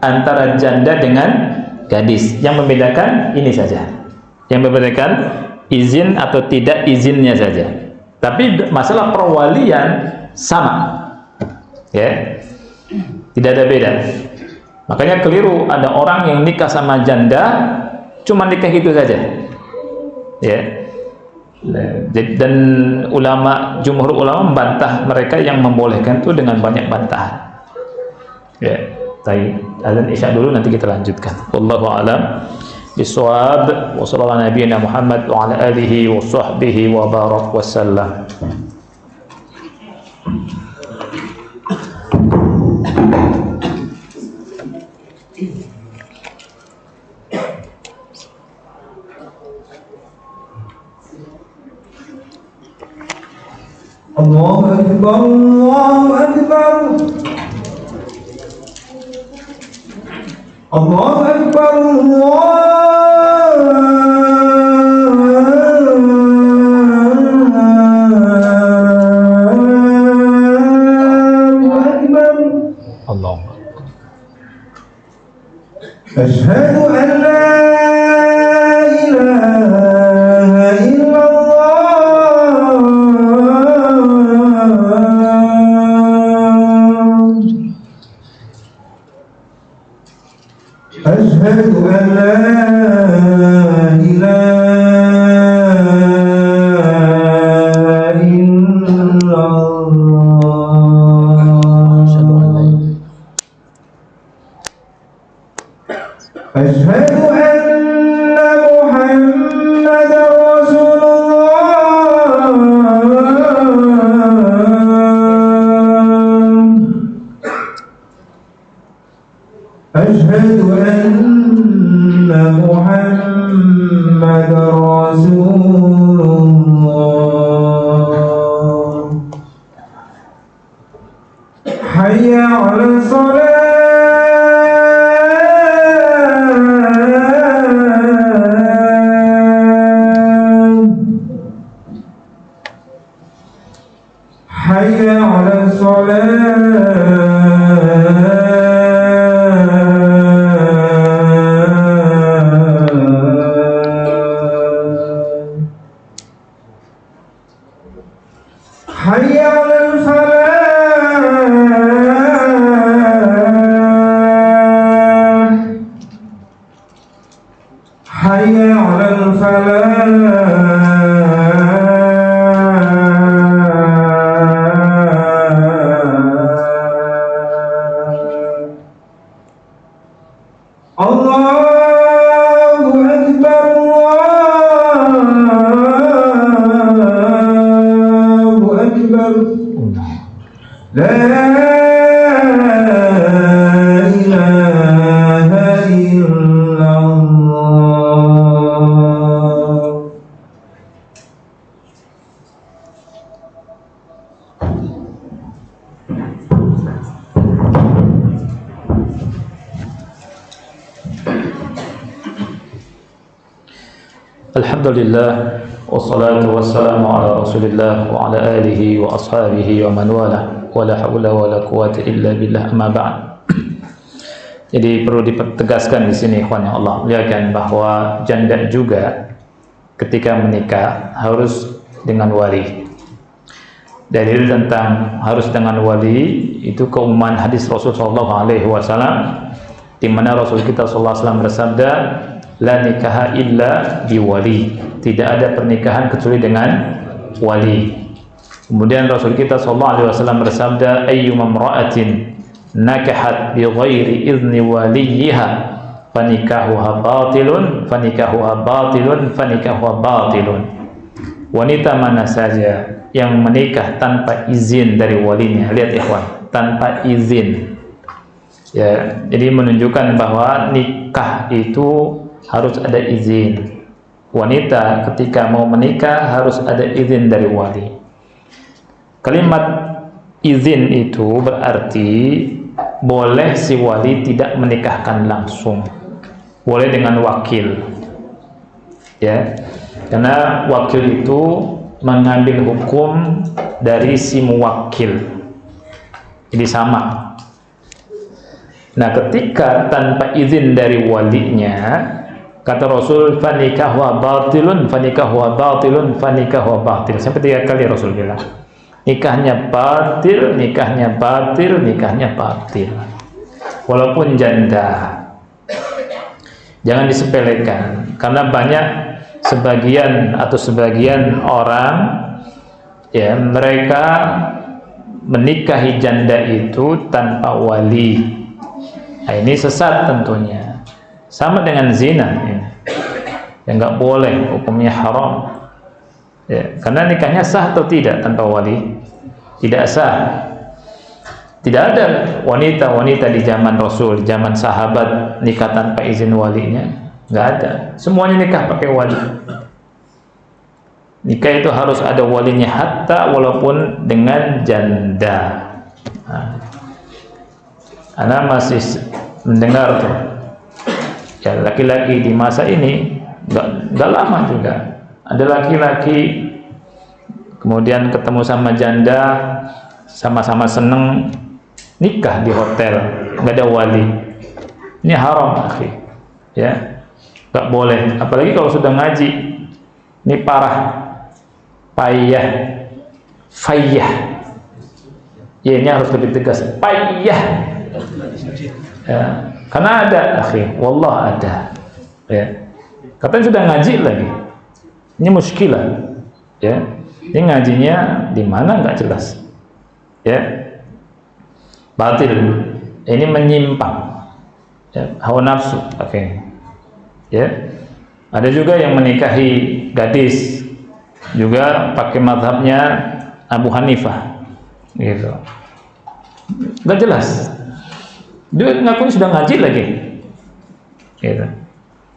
A: antara janda dengan gadis. Yang membedakan ini saja. Yang membedakan izin atau tidak izinnya saja. Tapi masalah perwalian sama, ya, tidak ada beda. Makanya keliru ada orang yang nikah sama janda cuma nikah itu saja, ya. Dan jumhur ulama membantah mereka yang membolehkan itu dengan banyak bantahan, ya. Baik, azan isya dulu, nanti kita lanjutkan. Wallahu a'lam bishawab. Wa sallallahu ala nabiyyina Muhammad wa ala alihi wa sahbihi wa barak wasallam.
C: Allahu Akbar, Allahu Akbar, Allahu Akbar,
A: Allahu Akbar.
C: Asyhadu an la أشهد أن لا إله إلا الله أشهد أن محمدا رسول الله أشهد أن محمد رسول الله حي على الصلاة حي على حي على الفلاح حي على الفلاح الله أكبر الله أكبر لا إله إلا الله
A: Alhamdulillah wassalatu wassalamu ala Rasulillah wa ala alihi wa ashabihi wa man wala wa la haula wa la quwwata illa billah, amma ba'd. Jadi perlu dipertegaskan di sini ikhwan yang Allah muliakan bahwa janda juga ketika menikah harus dengan wali. Dalil tentang harus dengan wali itu keumuman hadis Rasul sallallahu alaihi wasallam di mana Rasul kita sallallahu alaihi wasallam bersabda, la nikaha illa biwali, tidak ada pernikahan kecuali dengan wali. Kemudian Rasul kita sallallahu alaihi wasallam bersabda, ayyuma imra'atin nakahat bi ghairi izni waliha fanikahuha batilun fanikahuha batilun fanikahuha batilun. Wanita mana saja yang menikah tanpa izin dari walinya, lihat ikhwan, tanpa izin, ya, jadi menunjukkan bahwa nikah itu harus ada izin. wanita ketika mau menikah harus ada izin dari wali. Kalimat izin itu berarti boleh si wali tidak menikahkan langsung, boleh dengan wakil, ya, karena wakil itu mengambil hukum dari si muwakil, jadi sama. Nah, ketika tanpa izin dari walinya, kata Rasul, fanikah wa batilun, fanikah wa batilun, fanikah wa batil. Sampai 3 kali Rasul bilang, nikahnya batil, nikahnya batil, nikahnya batil. Walaupun janda. Jangan disepelekan, karena banyak sebagian orang, ya, mereka menikahi janda itu tanpa wali. Nah, ini sesat tentunya. Sama dengan zina ini. Yang nggak boleh, hukumnya haram. Ya, karena nikahnya sah atau tidak tanpa wali? Tidak sah. Tidak ada wanita-wanita di zaman Rasul, di zaman sahabat nikah tanpa izin walinya. Nggak ada. Semuanya nikah pakai wali. Nikah itu harus ada walinya, hatta walaupun dengan janda. Nah, Ana masih mendengar tuh, ya, laki-laki di masa ini nggak lama juga ada laki-laki kemudian ketemu sama janda, sama-sama seneng, nikah di hotel, nggak ada wali. Ini haram, akhi, ya, nggak boleh. Apalagi kalau sudah ngaji, ini parah, payah, fayyah. Ya, ini harus lebih tegas, payah. Ya, karena ada, akhi, wallah ada. Ya, katanya sudah ngaji lagi. Ini muskilah, ya. Ini ngajinya di mana nggak jelas, ya, batil. Ini menyimpang, ya, hawa nafsu, oke. Ya, ada juga yang menikahi gadis juga pakai mazhabnya Abu Hanifah, gitu. Nggak jelas. Dia ngaku sudah ngaji lagi, gitu.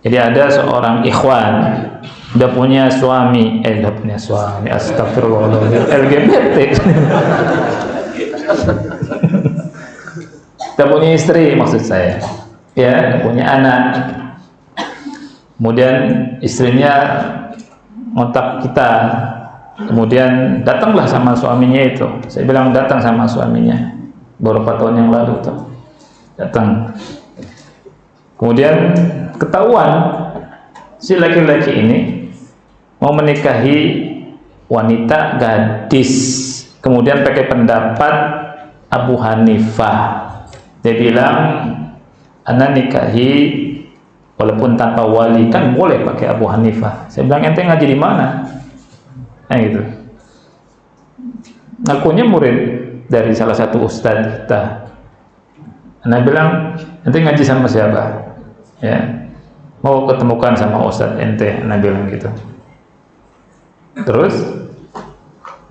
A: Jadi ada seorang ikhwan udah punya suami, astagfirullahaladzim, LGBT. Udah punya istri, maksud saya, ya, punya anak. Kemudian istrinya ngontak kita, kemudian datanglah sama suaminya itu. Saya bilang datang sama suaminya beberapa tahun yang lalu tuh, datang. Kemudian ketahuan si laki-laki ini mau menikahi wanita gadis, kemudian pakai pendapat Abu Hanifah. Dia bilang, anak nikahi walaupun tanpa wali, kan boleh pakai Abu Hanifah. Saya bilang, ente ngaji di mana? Nah, gitu. Ngakunya murid dari salah satu ustadz kita. Anak bilang, ente ngaji sama siapa? Ya, mau ketemukan sama ustadz ente. Anak bilang gitu. Terus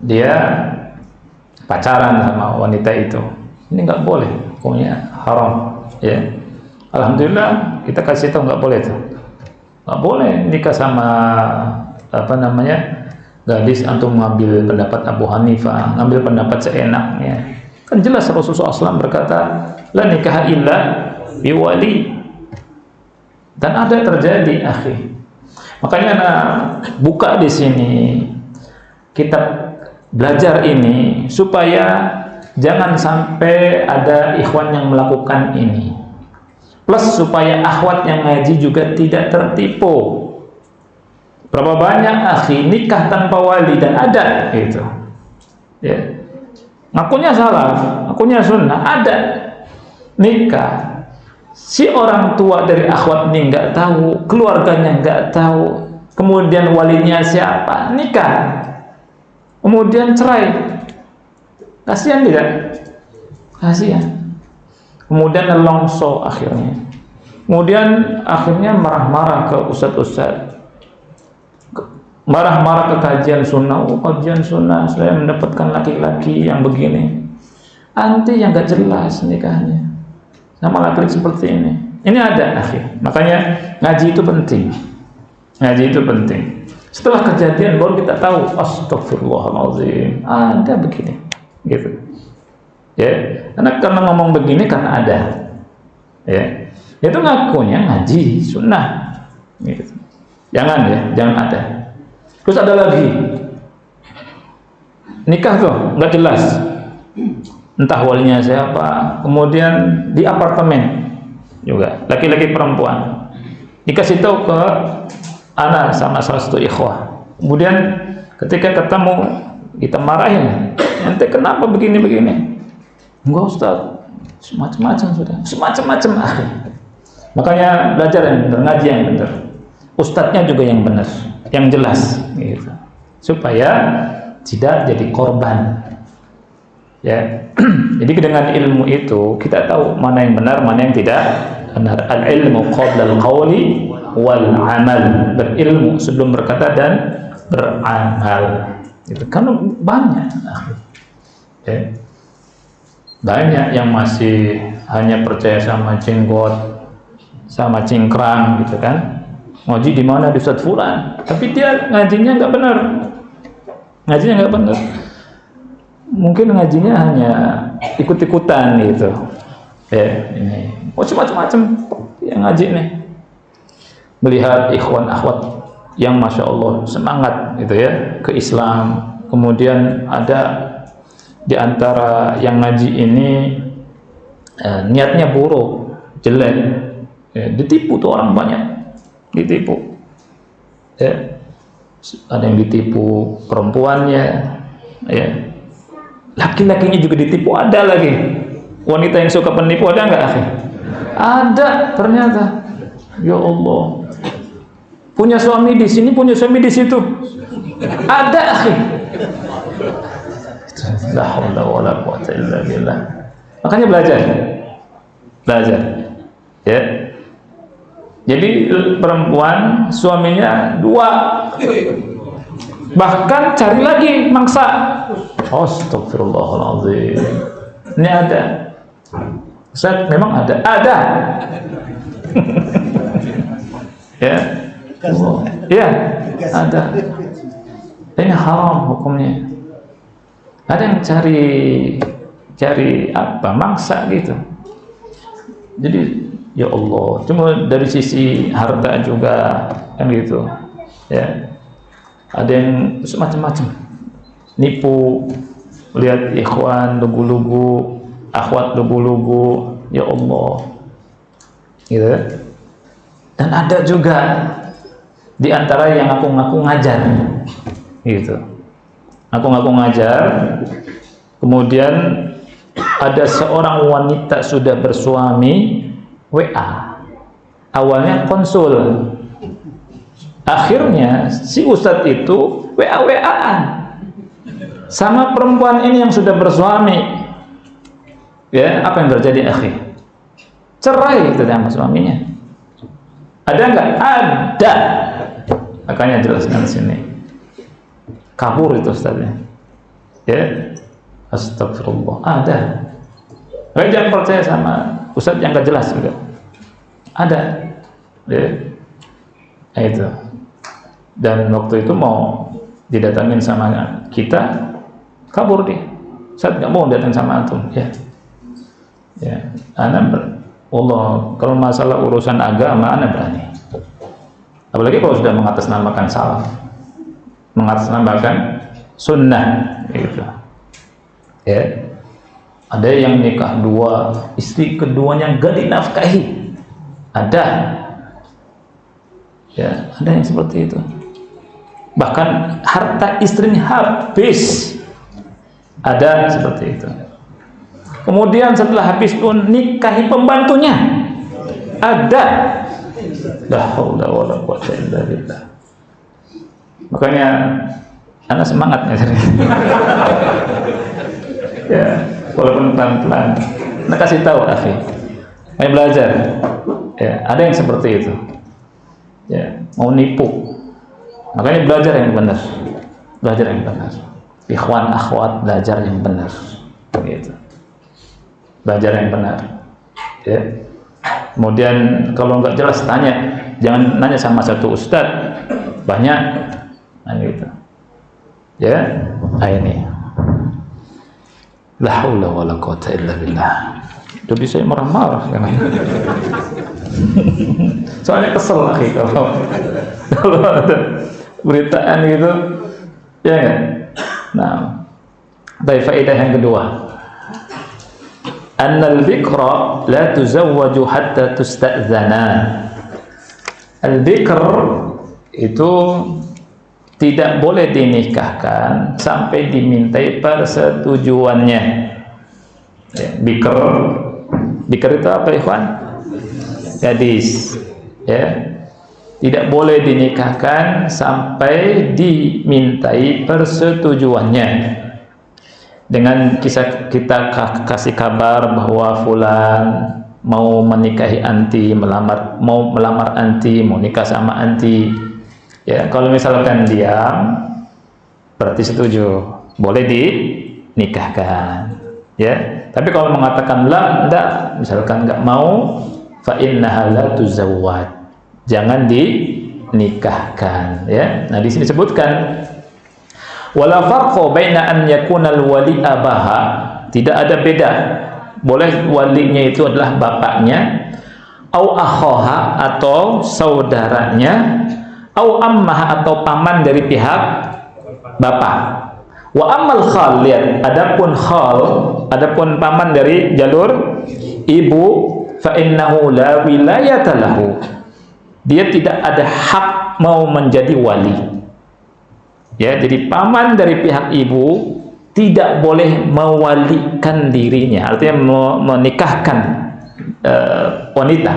A: dia pacaran sama wanita itu. Ini nggak boleh, hukumnya haram, ya. Alhamdulillah kita kasih tahu nggak boleh tuh, nggak boleh nikah sama gadis antum mengambil pendapat Abu Hanifah, ngambil pendapat seenaknya. Kan jelas Rasulullah SAW berkata, la nikah illa biwali. Dan ada terjadi, akhi. Makanya anak buka di sini kitab belajar ini supaya jangan sampai ada ikhwan yang melakukan ini. Plus supaya akhwat yang ngaji juga tidak tertipu. Berapa banyak akhi nikah tanpa wali dan ada gitu. Ya. Ngakunya salah, ngakunya sunnah, ada nikah. Si orang tua dari akhwat ini nggak tahu, keluarganya nggak tahu, kemudian walinya siapa, nikah, kemudian cerai. Kasihan tidak? Kasihan. Kemudian nelongso akhirnya. Kemudian akhirnya marah-marah ke ustadz-ustadz. Marah-marah ke kajian sunnah. Oh, kajian sunnah, saya mendapatkan laki-laki yang begini. Anti yang gak jelas nikahnya sama laki-laki seperti ini. Ini ada, akhir. Makanya ngaji itu penting. Ngaji itu penting. Setelah kejadian baru kita tahu, astagfirullahaladzim, ada begini, gitu. Ya, karena ngomong begini karena ada. Ya, itu ngakunya ngaji sunnah. Gitu. Jangan ada. Terus ada lagi, nikah tuh nggak jelas, entah walinya siapa. Kemudian di apartemen juga, laki-laki perempuan dikasih tahu ke anak sama salah satu ikhwah. Kemudian ketika ketemu kita marahin, ente kenapa begini? Enggak Ustaz, semacam-macam sudah, semacam-macam. Makanya belajar yang benar, ngaji yang benar, ustadznya juga yang benar, yang jelas, gitu. Supaya tidak jadi korban. Ya, jadi dengan ilmu itu kita tahu mana yang benar, mana yang tidak benar. Al ilmu qabla al qawli wal amal, berilmu sebelum berkata dan beramal. Itu kan banyak. Ya. Banyak yang masih hanya percaya sama jenggot, sama cingkrang, gitu kan. Ngaji di mana di Ustaz Fulan, tapi dia ngajinya nggak benar. Mungkin ngajinya hanya ikut-ikutan gitu. Ini, macam-macam yang ngaji nih. Melihat ikhwan akhwat yang masya Allah semangat gitu ya ke Islam. Kemudian ada di antara yang ngaji ini niatnya buruk, jelek, ditipu tuh orang banyak, ditipu. Ada yang ditipu perempuannya, laki-lakinya juga ditipu, ada lagi wanita yang suka penipu, ada nggak? Ada ternyata. Ya Allah, punya suami di sini, punya suami di situ, ada akhi. La haula wala quwwata illa billah. Makanya belajar. Ya. Jadi perempuan suaminya 2, bahkan cari lagi mangsa. Astagfirullahaladzim. Ini ada. Ustaz, memang ada. Ya. Ya, ada. Ini haram hukumnya. Ada yang cari apa, mangsa gitu. Jadi ya Allah, cuma dari sisi harta juga kan gitu. Ya. Ada yang semacam-macam. Nipu, lihat ikhwan lugu-lugu, akhwat lugu-lugu, ya Allah. Gitu. Dan ada juga di antara yang ngaku-ngaku ngajar. Gitu. Ngaku-ngaku ngajar, kemudian ada seorang wanita sudah bersuami, WA, awalnya konsul, akhirnya si ustadz itu WA-WA-an sama perempuan ini yang sudah bersuami. Ya, apa yang terjadi akhi? Cerai itu sama suaminya. Ada nggak? Ada. Makanya jelaskan sini. Kabur itu ustaznya. Ya, astagfirullah. Ada. Kalian jangan percaya sama ustaz yang gak jelas juga. Ada. Ya. Nah, itu. Dan waktu itu mau didatangin sama kita, kabur dia. Ustaz gak mau datang sama antum. Ya. Ya. Allah, kalau masalah urusan agama, ana berani. Apalagi kalau sudah mengatasnamakan salaf, mengatasnamakan sunnah, gitu. Ya, ada yang nikah 2, istri keduanya gak dinafkahi, ada. Ya, ada yang seperti itu. Bahkan harta istrinya habis, ada seperti itu. Kemudian setelah habis pun nikahi pembantunya, ada. La haula wala quwwata illa billah. Makanya anak semangat ngajarnya. Ya, walaupun pelan-pelan. Anak kasih tahu, akhi. Ayo belajar. Ya, ada yang seperti itu. Ya, mau nipu. Makanya belajar yang benar. Belajar yang benar. Ikhwan akhwat, belajar yang benar. Gitu. Belajar yang benar. Ya. Kemudian kalau nggak jelas tanya. Jangan nanya sama satu ustadz, banyak, nah gitu. Ya, ini. La haula wala quwata illa billah. Jadi saya marah-marah kan. Soalnya kesel lagi kalau ada beritaan gitu, ya kan? Nah, dari faedah yang kedua, annal bikra la tuzawwaju hatta tusta'zana. Al-bikr itu tidak boleh dinikahkan sampai dimintai persetujuannya. Ya, bikr itu apa, ikhwan? Gadis. Ya, tidak boleh dinikahkan sampai dimintai persetujuannya. Dengan kita kasih kabar bahwa fulan mau menikahi anti, mau melamar anti, mau nikah sama anti. Ya, kalau misalkan diam, berarti setuju, boleh dinikahkan. Ya, tapi kalau mengatakan la, enggak, misalkan enggak mau, fa innaha la tuzawwaj, jangan dinikahkan. Ya, nah di sini disebutkan wala farqa baina an yakuna al-wali abaha, tidak ada beda, boleh walinya itu adalah bapaknya, au akhoha atau saudaranya, au ammah atau paman dari pihak bapak. Wa ammal khal, lihat, adapun khal, adapun paman dari jalur ibu, fa innahu la wilayata lahu, dia tidak ada hak mau menjadi wali. Ya, jadi paman dari pihak ibu tidak boleh mewalikan dirinya, artinya menikahkan wanita.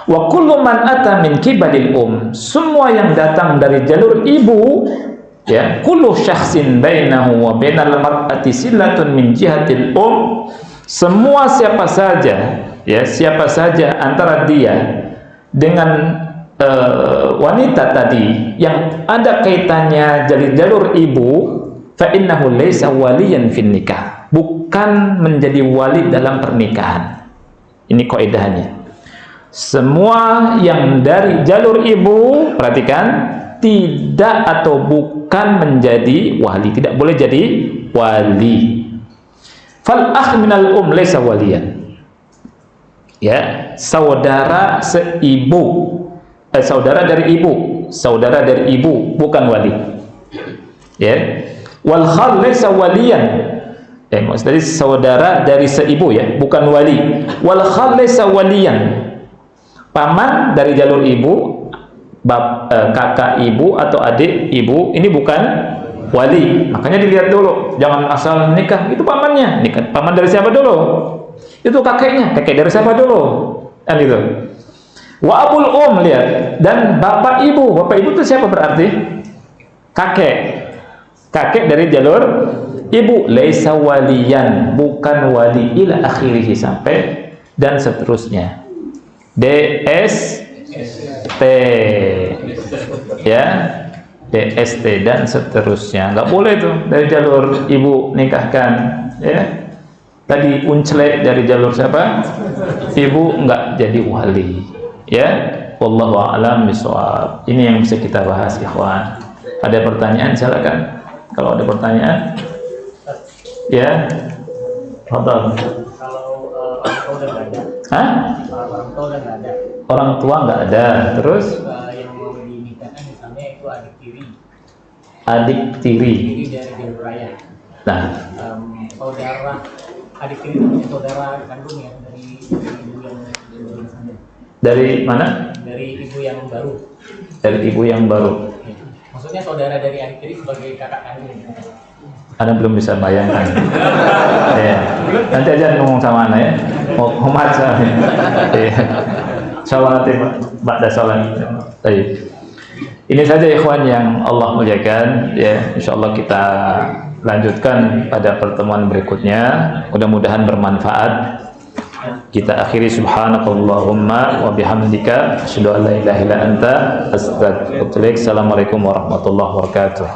A: Wa kullu man ata min kibalil semua yang datang dari jalur ibu, ya, kullu syakhsin bainahu wa bainal mar'ati silatun min jihatil semua siapa saja, ya, siapa saja antara dia dengan wanita tadi yang ada kaitannya dari jalur ibu, fa innahu laysa waliyan fin nikah, bukan menjadi wali dalam pernikahan. Ini kaidahnya. Semua yang dari jalur ibu, perhatikan, tidak atau bukan menjadi wali, tidak boleh jadi wali. Fal akh minal laysa waliyan. Ya, saudara seibu, saudara dari ibu bukan wali. Ya, wal khal laysa waliyan, maksudnya saudara dari seibu, ya, bukan wali. Wal khal laysa waliyan, paman dari jalur ibu, kakak ibu atau adik ibu, ini bukan wali. Makanya dilihat dulu, jangan asal nikah itu pamannya. Nikah paman dari siapa dulu? Itu kakeknya, kakek dari siapa dulu? Kan itu. Wa abul lihat, dan bapak ibu itu siapa berarti? Kakek dari jalur ibu, laisa waliyan, bukan wali, ila akhirih, sampai dan seterusnya. DST, ya, DST dan seterusnya, nggak boleh tuh dari jalur ibu nikahkan. Ya, tadi unclek dari jalur siapa? Ibu, nggak jadi wali. Ya, wallahu a'lam bishawab. Ini yang bisa kita bahas, ikhwan. Ada pertanyaan, silakan. Kalau ada pertanyaan, ya, fadhal.
D: Kalau orang tua udah nggak ada.
A: Hah?
D: Orang tua udah nggak ada.
A: Orang tua nggak ada. Terus?
D: Yang mau dinikahkan misalnya itu adik tiri.
A: Adik tiri.
D: Tiri dari jalur raya.
A: Nah,
D: saudara adik tiri itu punya saudara kandung ya dari ibu yang sana.
A: dari mana?
D: Dari ibu yang baru.
A: Dari ibu yang baru.
D: Maksudnya saudara dari adik tiri sebagai kakak kandung.
A: Anda belum bisa bayangkan. Ya. Nanti aja ngomong sama Anda, ya. Mau maca. Ya. Insyaallah nanti ba'da salat. Baik. Ini saja ikhwan yang Allah muliakan, ya. Insyaallah kita lanjutkan pada pertemuan berikutnya. Mudah-mudahan bermanfaat. Kita akhiri subhanakallahumma wa bihamdika asyhadu an la ilaha illa anta astaghfiruka wa atubu ilaik. Assalamualaikum warahmatullahi wabarakatuh.